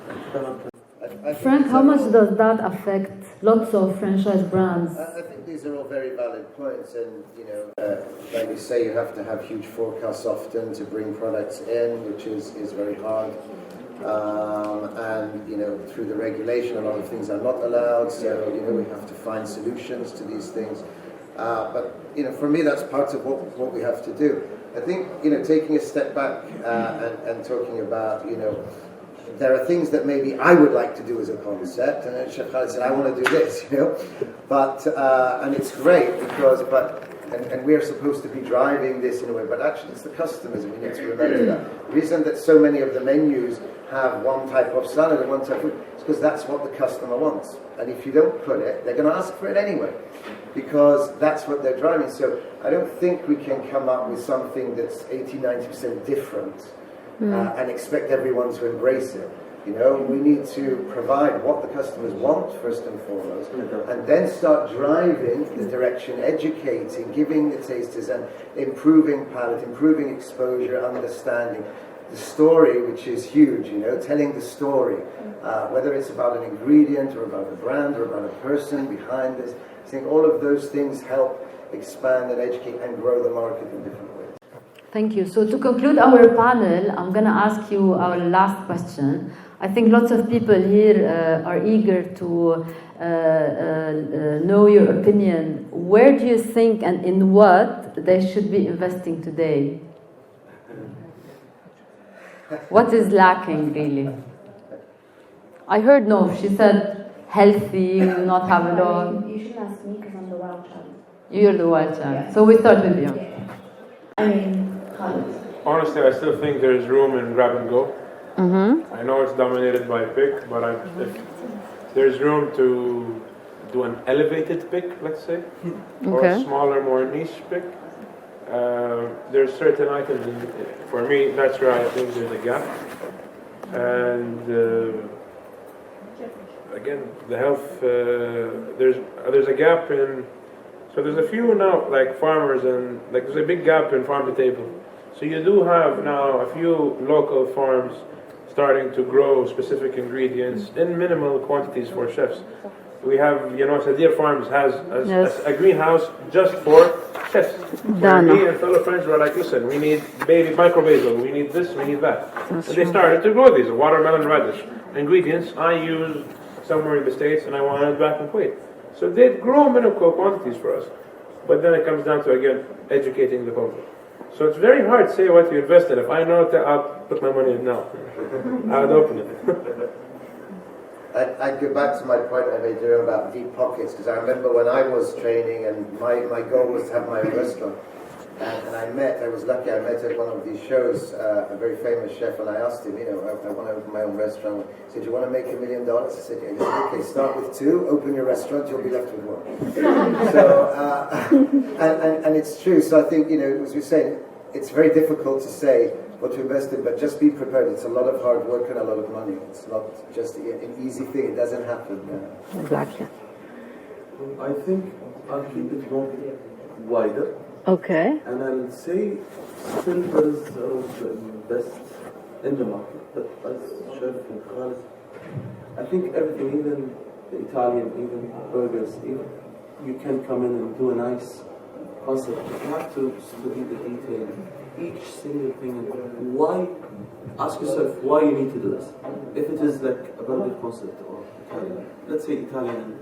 Frank, how much does that affect lots of franchise brands? I think these are all very valid points, and like you say, you have to have huge forecasts often to bring products in, which is very hard. And through the regulation, a lot of things are not allowed. So we have to find solutions to these things. But for me, that's part of what we have to do. I think taking a step back and talking about there are things that maybe I would like to do as a concept, and then Chef Khalid said, I want to do this, but and it's great because and we're supposed to be driving this in a way, but actually it's the customers, and we need to remember that. The reason that so many of the menus have one type of salad and one type of food is because that's what the customer wants. And if you don't put it, they're going to ask for it anyway, because that's what they're driving. So I don't think we can come up with something that's 80-90% different and expect everyone to embrace it. We need to provide what the customers want first and foremost, and then start driving the direction, educating, giving the tasters, and improving palate, improving exposure, understanding the story, which is huge. Telling the story, whether it's about an ingredient or about a brand or about a person behind this. I think all of those things help expand and educate and grow the market in different ways. Thank you. So to conclude our panel, I'm going to ask you our last question. I think lots of people here are eager to know your opinion. Where do you think and in what they should be investing today? What is lacking, really? I heard no. She said healthy, not have a dog. You should ask me because I'm the wild child. You're the wild child. So we start with you. I mean, Khalid. Honestly, I still think there's room in grab and go. Mm-hmm. I know it's dominated by pick, but if there's room to do an elevated pick, let's say, or a smaller, more niche pick. There's certain items, for me, that's where I think there's a gap. And again, the health, there's a gap in, so there's a few now, like farmers, and like there's a big gap in farm to table. So you do have now a few local farms starting to grow specific ingredients in minimal quantities for chefs. We have, Sadir Farms has a greenhouse just for chefs. Where me and fellow friends were like, listen, we need baby micro basil, we need this, we need that. And they started to grow these watermelon radish ingredients I use somewhere in the States and I wanted back in Kuwait. So they grow minimal quantities for us. But then it comes down to, again, educating the public. So it's very hard to say what to invest in. If I know that, I'll put my money in now. I would open it. I'd go back to my point I made earlier about deep pockets, because I remember when I was training and my goal was to have my own restaurant. And I was lucky, I met at one of these shows a very famous chef, and I asked him, I want to open my own restaurant. He said, do you want to make $1 million? I said, yeah. Okay, start with 2, open your restaurant, you'll be left with 1. So, and it's true. So I think, as you're saying, it's very difficult to say what to invest in, but just be prepared. It's a lot of hard work and a lot of money. It's not just an easy thing. It doesn't happen. Exactly. I think I'll keep it more wider. Okay. And I'll say still there is room to invest in the market. But as Chef and Khalid, I think everything, even the Italian, even burgers, even you can come in and do a nice concept. You have to study the detail, each single thing, and why. Ask yourself why you need to do this. If it is like a burger concept or Italian, let's say Italian.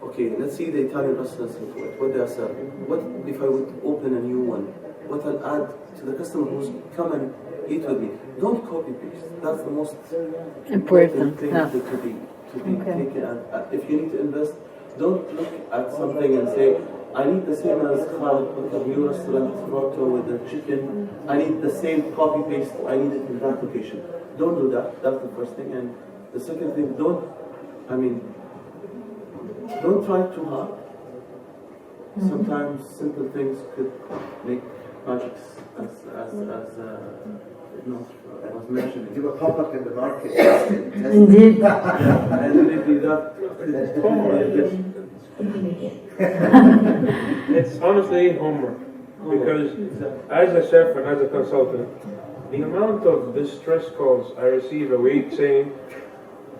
Okay, let's see the Italian restaurants in Kuwait, what they are serving. What if I would open a new one? What I'll add to the customer who's come and eat with me. Don't copy paste. That's the most important thing to be taken. And if you need to invest, don't look at something and say, I need the same as Khalid with the new restaurant Roto with the chicken. I need the same copy paste. I need it in that location. Don't do that. That's the first thing. And the second thing, don't try too hard. Sometimes simple things could make magics, as not was mentioned. Do a pop-up in the market. Test it. Indeed. And maybe that It's honestly homework. Because as a chef and as a consultant, the amount of distress calls I receive a week saying,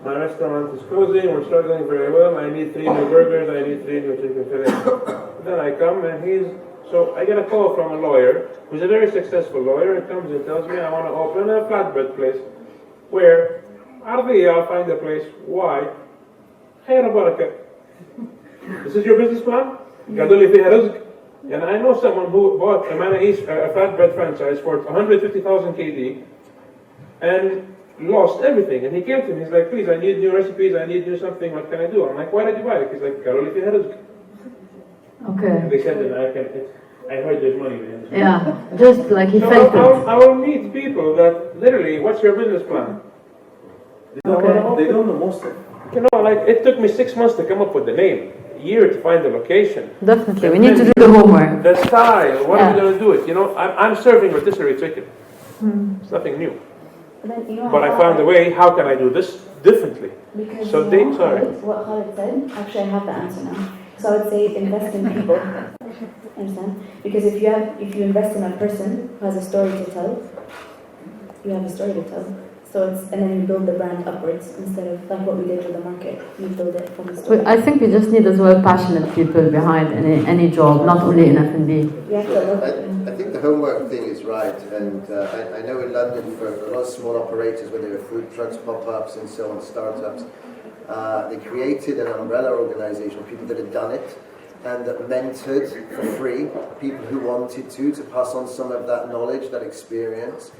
my restaurant is closing, we're struggling very well, I need 3 new burgers, I need 3 new chicken fillets. Then I come and so I get a call from a lawyer, who's a very successful lawyer, and comes and tells me I want to open a flatbread place, where, I'll find a place, why? خير بركة. This is your business plan? قالوا لي فيها رزق. And I know someone who bought a flatbread franchise for 150,000 KD and lost everything. And he came to me, he's like, please, I need new recipes, I need new something, what can I do? I'm like, why did you buy it? He's like, قالوا لي فيها رزق. Okay. And they said that I heard there's money there. Yeah, just like he So felt it. I will meet people that literally, what's your business plan? they don't know most of it. You know, like it took me 6 months to come up with the name, a year to find the location. Definitely, we need to do the homework. The style, what are we going to do it? You know, I'm serving rotisserie chicken. It's nothing new. But I found a way, how can I do this differently? Because So what Khalid said, actually I have the answer now. So I would say invest in people. Understand? Because if you invest in a person who has a story to tell, you have a story to tell. So and then you build the brand upwards instead of like what we did with the market. You build it from the story. I think we just need as well passionate people behind any job, not only in F&B. You have to love it. I think the homework thing is right, and I know in London for a lot of small operators, whether they're food trucks, pop-ups, and so on, startups, they created an umbrella organisation of people that had done it and that mentored for free people who wanted to pass on some of that knowledge, that experience,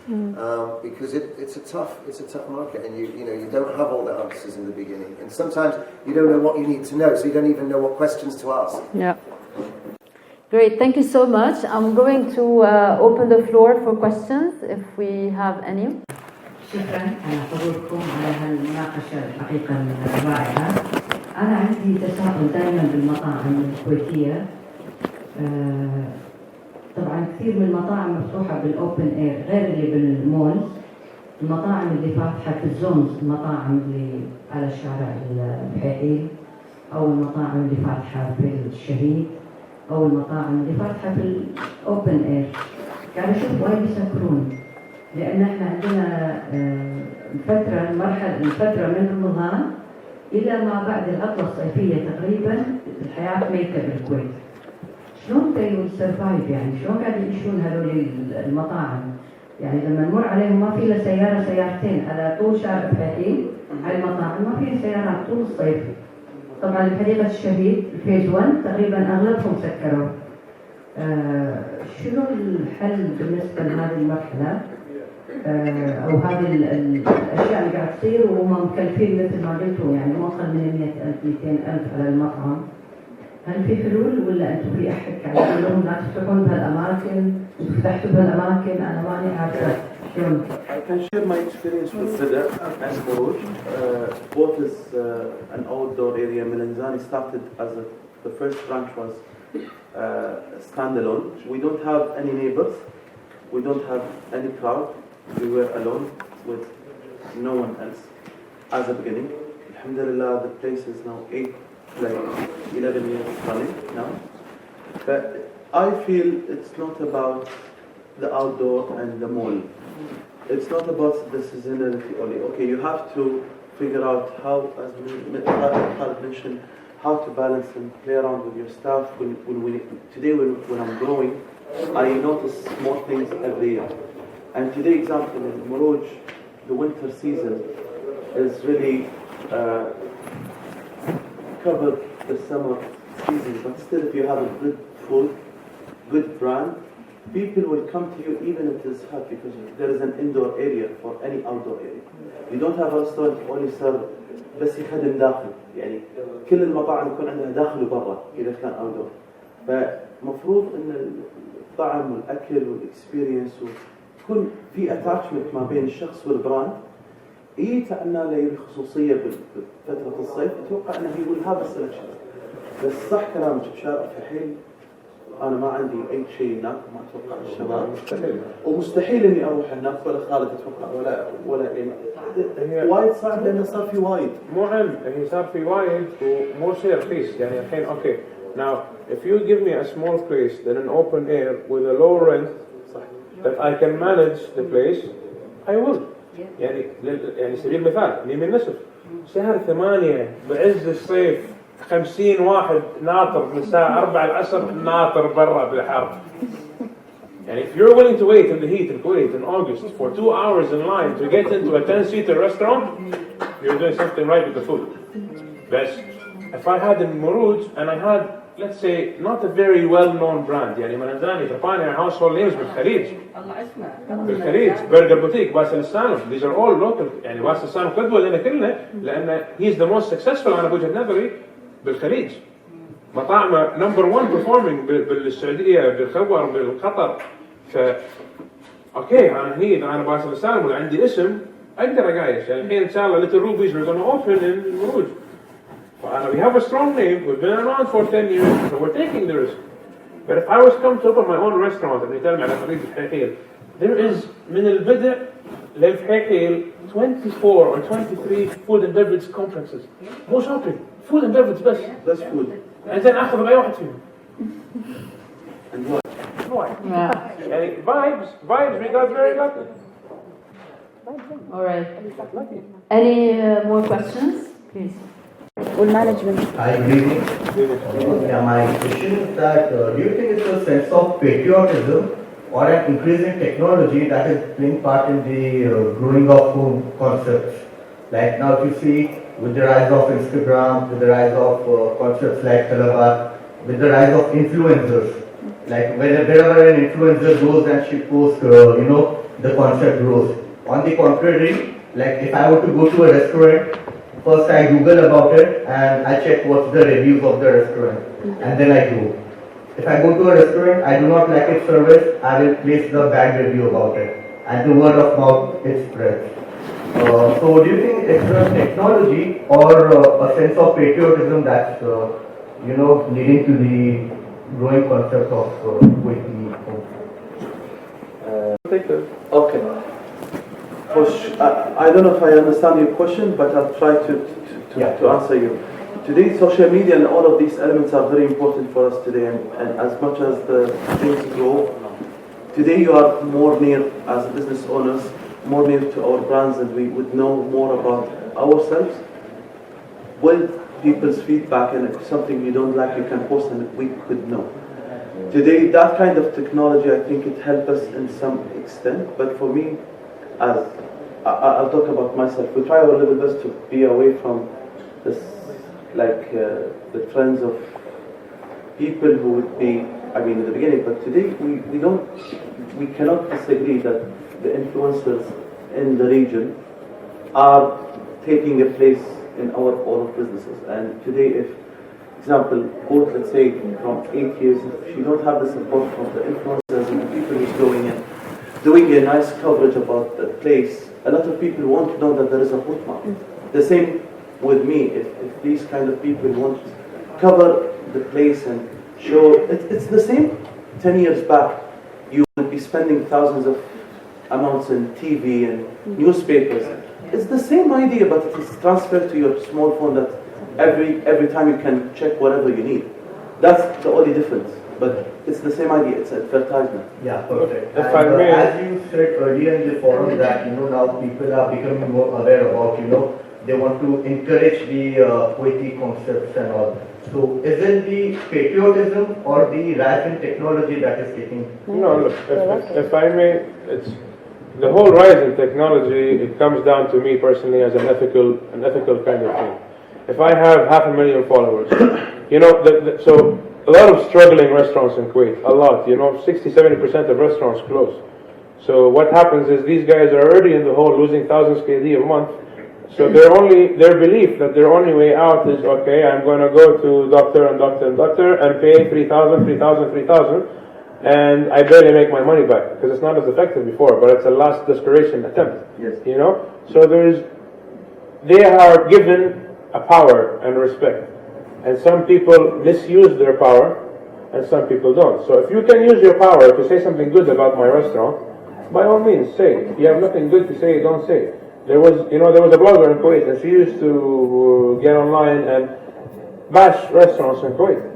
because it's a tough market, and you don't have all the answers in the beginning, and sometimes you don't know what you need to know, so you don't even know what questions to ask. Yeah. Great, thank you so much. I'm going to open the floor for questions if we have any. شكرا على حضوركم على هالمناقشة الحقيقة الرائعة. أنا عندي تساؤل دائما بالمطاعم الكويتية. طبعا كثير من المطاعم مفتوحة بالأوبن إير غير اللي بالمول. المطاعم اللي فاتحة في الزونز، المطاعم اللي على شارع البحيري، أو المطاعم اللي فاتحة في الشهيد، أو المطاعم اللي فاتحة في الأوبن إير. قاعد أشوف وايد يسكرون. لأن احنا عندنا الفترة من رمضان إلى ما بعد العطلة الصيفية تقريبا الحياة ميتة بالكويت. شلون they will survive يعني؟ شلون قاعد يعيشون هذول المطاعم؟ يعني لما نمر عليهم ما في إلا سيارتين على طول شارع فتحي على المطاعم، ما في سيارات طول الصيف. طبعا حديقة الشهيد الفيز 1 تقريبا أغلبهم سكروا. شنو الحل بالنسبة لهذه المرحلة؟ أو هذه الأشياء اللي قاعد تصير وهم مكلفين مثل ما قلتوا، يعني ما أقل من 100,000 200,000 على المطعم. هل في حلول ولا أنتم في أحد قاعد يقول لهم لا تفتحون بهالأماكن؟ فتحتوا بهالأماكن أنا ماني عارفة شلون. I can share my experience with Zida and Borouj. Both is an outdoor area. Melanzani started as the first branch was standalone. We don't have any neighbors. We don't have any crowd. We were alone with no one else as a beginning. Alhamdulillah, the place is now 11 years running now. But I feel it's not about the outdoor and the mall. It's not about the seasonality only. Okay, you have to figure out how, as Khalid mentioned, how to balance and play around with your staff. Today when I'm growing, I notice more things every year. And today, example, in Morouj, the winter season is really covered the summer season. But still, if you have a good food, good brand, people will come to you even if it is hot, because there is an indoor area for any outdoor area. You don't have a restaurant only serve بس يخدم داخل، يعني كل المطاعم يكون عندها داخل وبرا إذا كان outdoor. فمفروض إن الطعم والأكل والإكسبيرينس ويكون في اتاتشمنت ما بين الشخص والبراند. تعنا له خصوصية بفترة الصيف، أتوقع أنه يقول هذا السلكشن. بس صح كلامك بشارع فحيل انا ما عندي اي شيء هناك، ما اتوقع الشباب ومستحيل اني اروح هناك، ولا خالد اتوقع ولا وايد صعب لانه صار في وايد. مو علم، هي صار في وايد ومو شيء رخيص. يعني الحين اوكي now if you give me a small place in an open air with a low rent that I can manage the place I will. يعني سبيل المثال من النسف شهر 8 بعز الصيف 50 واحد ناطر من الساعة 4 العصر ناطر برا بالحر. يعني if you're willing to wait in the heat in Kuwait in August for 2 hours in line to get into a 10-seater restaurant, you're doing something right with the food. But if I had in Muruj and I had, let's say, not a very well-known brand, يعني منزاني Trapani household names بالخليج. بالخليج برجر بوتيك باسل السانو, these are all local. يعني باسل السانو قدوة لنا كلنا لأن he's the most successful أنا بوجهة نظري بالخليج. مطاعمه نمبر 1 performing بالسعودية بالخبر بالقطر. ف اوكي انا هني اذا انا باسل السالم ولا عندي اسم اقدر اقايس. يعني الحين ان شاء الله Little Rubies we're going to open in Muruj. We have a strong name, we've been around for 10 years, so we're taking the risk. But if I was come to open my own restaurant and يتكلم على طريق الفحيحيل, there is من البدء للفحيحيل 24 or 23 food and beverage conferences. مو shopping, food and beverage بس food. انزين اخذ باي واحد فيهم. And what? Why? يعني vibes we got very lucky. All right. Any more questions, please? Management. Hi, good evening. Yeah, my question is that do you think it's a sense of patriotism or an increase in technology that is playing part in the growing of home concepts? Like now, if you see with the rise of Instagram, with the rise of concepts like Talabat, with the rise of influencers, like wherever an influencer goes and she posts, the concept grows. On the contrary, like if I were to go to a restaurant, first I Google about it and I check what's the reviews of the restaurant and then I go. If I go to a restaurant, I do not like its service, I will place the bad review about it and the word of mouth it spreads. So do you think it's a technology or a sense of patriotism that's leading to the growing concept of Kuwaiti home? Okay. I don't know if I understand your question, but I'll try to answer you. Today, social media and all of these elements are very important for us today, and as much as the things grow, today you are more near, as business owners, more near to our brands, and we would know more about ourselves. With people's feedback, and if something you don't like, you can post and we could know. Today, that kind of technology, I think it helped us in some extent, but for me, as I'll talk about myself, we try our level best to be away from this, the trends of people who would be, in the beginning, but today we cannot disagree that the influencers in the region are taking a place in all of businesses. And today, if, example, both, let's say, from 8 years, if you don't have the support from the influencers and the people who's going in, doing a nice coverage about the place, a lot of people want to know that there is a Hodema. The same with me, if these kind of people want to cover the place and show, it's the same 10 years back. You would be spending thousands of amounts in TV and newspapers. It's the same idea, but it is transferred to your small phone that every time you can check whatever you need. That's the only difference. But it's the same idea, it's advertisement. Yeah, perfect. And, as you said earlier in the forum that, now people are becoming more aware about, they want to encourage the Kuwaiti concepts and all. So is it the patriotism or the rise in technology that is taking? No, look, if I may, it's the whole rise in technology, it comes down to me personally as an ethical kind of thing. If I have 500,000 followers, so a lot of struggling restaurants in Kuwait, a lot, 60-70% of restaurants close. So what happens is these guys are already in the hole, losing thousands KD a month. So their belief that their only way out is, okay, I'm going to go to doctor and pay 3,000, and I barely make my money back because it's not as effective before, but it's a last desperation attempt. Yes. So they are given a power and respect. And some people misuse their power and some people don't. So if you can use your power to say something good about my restaurant, by all means, say it. If you have nothing good to say, don't say it. There was a blogger in Kuwait, and she used to get online and bash restaurants in Kuwait.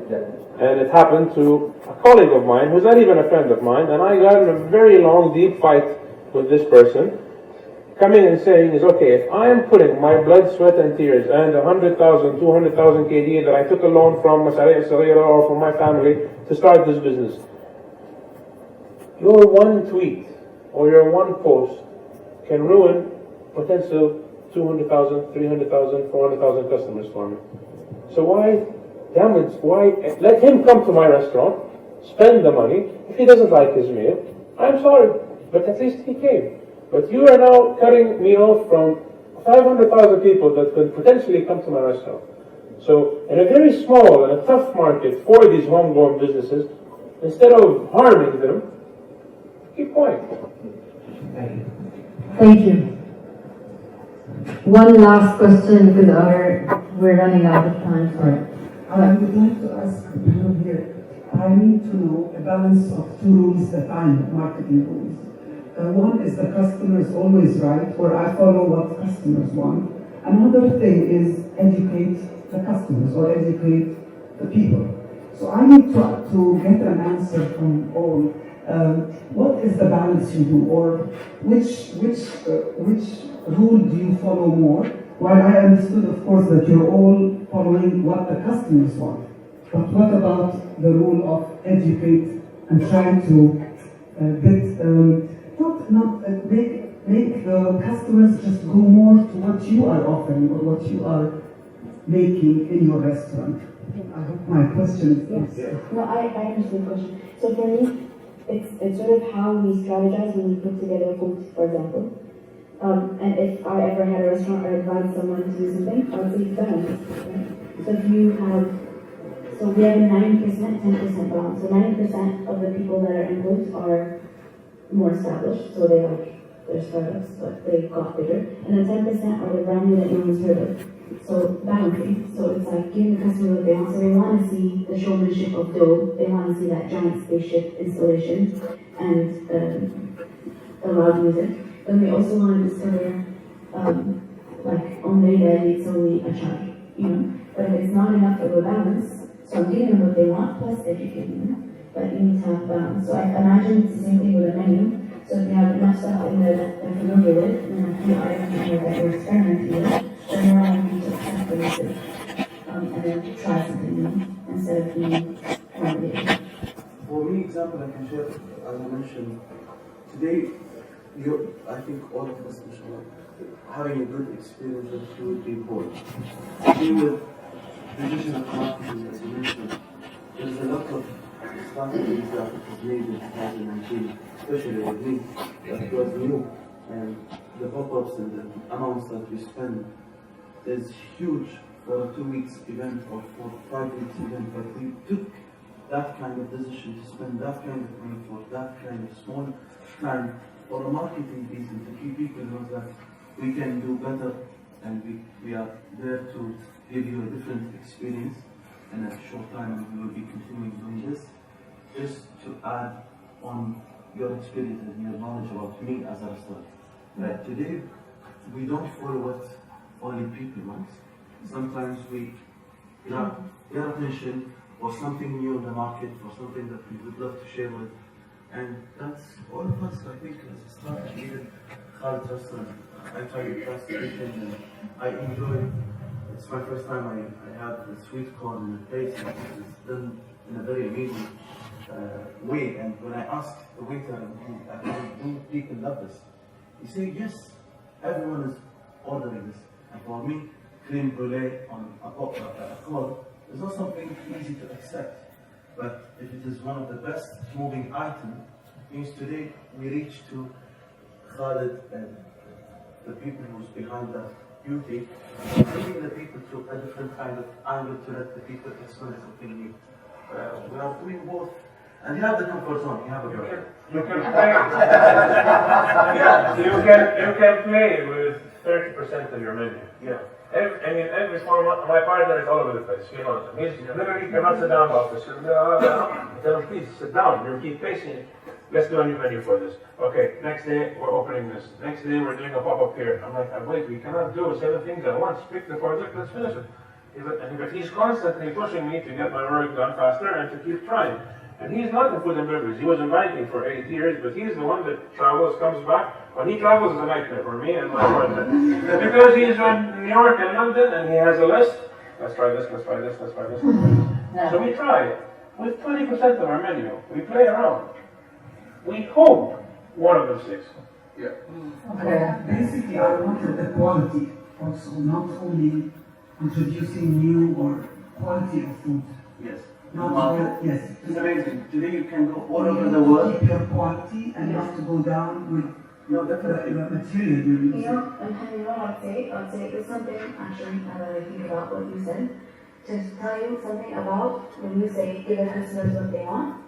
And it happened to a colleague of mine, who's not even a friend of mine, and I got in a very long, deep fight with this person, coming and saying is, okay, if I am putting my blood, sweat, and tears, and 100,000, 200,000 KD that I took a loan from Masaraya Saghira or from my family to start this business, your one tweet or your one post can ruin potential 200,000, 300,000, 400,000 customers for me. So why let him come to my restaurant, spend the money. If he doesn't like his meal, I'm sorry, but at least he came. But you are now cutting me off from 500,000 people that could potentially come to my restaurant. So in a very small and a tough market for these homegrown businesses, instead of harming them, keep quiet. Thank you. One last question because we're running out of time for it. I would like to ask the people here, I need to know a balance of two rules that I know, marketing rules. One is the customer is always right, or I follow what customers want. Another thing is educate the customers or educate the people. So I need to get an answer from all. What is the balance you do, or which rule do you follow more? While I understood, of course, that you're all following what the customers want, but what about the rule of educate and trying to make the customers just go more to what you are offering or what you are making in your restaurant? I hope my question is. Yes. No, I understand the question. So for me, it's sort of how we strategize when we put together food, for example. And if I ever had a restaurant or advised someone to do something, I would say balance. Right? So if you have, so we have a 90%, 10% balance. So 90% of the people that are involved are more established, so they're startups, but they got bigger. And then 10% are the brand new that no one's heard of. So balancing. So it's like giving the customer what they want. So they want to see the showmanship of dough. They want to see that giant spaceship installation and the loud music. Then we also want to discover, like, on their day, it's only a charge, But if it's not enough of a balance, so I'm giving them what they want plus educating them, but you need to have balance. So I imagine it's the same thing with a menu. So if you have enough stuff in there that they're familiar with, and a few items in there that you're experimenting with, then you're allowing to accept the message, and then try something new instead of being mandated. For me, example I can share, as I mentioned, today, I think all of us having a good experience with food report. Dealing with division of marketing, as you mentioned, there's a lot of strategies that was made in 2019, especially with me, that was new, and the pop-ups and the amounts that we spend is huge for a 2 weeks event or for 5 weeks event, but we took that kind of decision to spend that kind of money for that kind of small time for a marketing reason, to keep people know that we can do better and we are there to give you a different experience in a short time, and we will be continuing doing this just to add on your experience and your knowledge about me as a restaurant. Right? Today, we don't follow what only people want. Sometimes we grab their attention or something new in the market or something that we would love to share with. And that's all of us, I think, as a start, even Khalid's restaurant. I tried the classification and I enjoy it. It's my first time I have the sweet corn in the place. It's done in a very amazing way. And when I asked the waiter, do people love this? He said, yes, everyone is ordering this. And for me, creme brulee on a corn is not something easy to accept. But if it is one of the best moving items, means today we reach to Khalid and the people who's behind that beauty, bringing the people to a different kind of angle to let the people experience something new. We are doing both, and you have the comfort zone. You have a burger. You can play. You can play with 30 30% of your menu. Yeah. Every form, my partner is all over the place. He knows him. He's literally cannot sit down, office. Tell him, please sit down. You keep facing it. Let's do a new menu for this. Okay, next day we're opening this. Next day we're doing a pop-up here. I'm like, wait, we cannot do 7 things at once. Pick the project, let's finish it. But he's constantly pushing me to get my work done faster and to keep trying. And he's not in food and beverage. He was in banking for 8 years, but he's the one that travels, comes back. When he travels, it's a nightmare for me and my partner. Because he's in New York and London and he has a list. Let's try this, let's try this, let's try this, let's try this. So we try with 20% of our menu. We play around. We hope one of them sticks. Yeah. Basically, I wanted the quality also, not only introducing new or quality of food. Yes. Yes. It's amazing. Today you can go all over the world. Keep your quality and not to go down with the material you're using. You know what I'd say? I'd say there's something actually, I think about what you said, to tell you something about when you say give the customers what they want.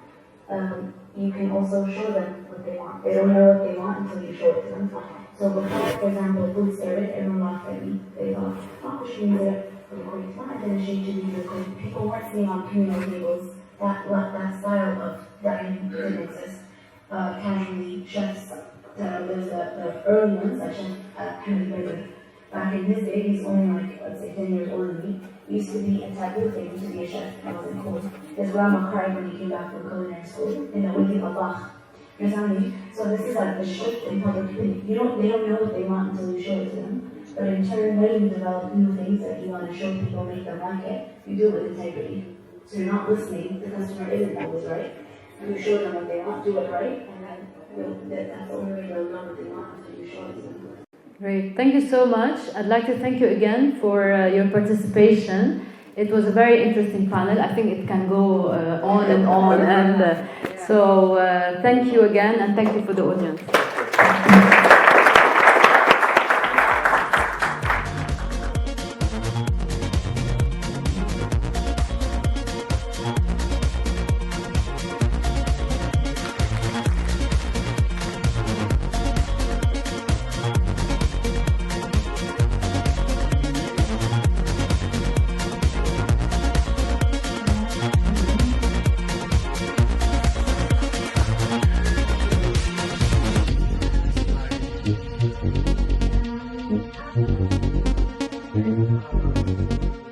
You can also show them what they want. They don't know what they want until you show it to them. So before, for example, food service, everyone laughed at me. They thought, oh, she needs it for the Kuwait flag, and she should be because people weren't sitting on communal tables. That style of dining didn't exist. Casually, chefs, there's the early ones, like Chef Henry back in his day, he's only like, let's say, 10 years older than me. It used to be a taboo thing to be a chef. It wasn't cool. His grandma cried when he came back from culinary school, and it would give a bach. You understand me? So this is like the shift in public opinion. They don't know what they want until you show it to them. But in turn, when you develop new things that you want to show people, make them like it, you do it with integrity. So you're not listening. The customer isn't always right. You show them what they want, do it right, and then that's the only way they'll know what they want until you show it to them. Great, thank you so much. I'd like to thank you again for your participation. It was a very interesting panel. I think it can go on and on. And so thank you again, and thank you for the audience. Thank you.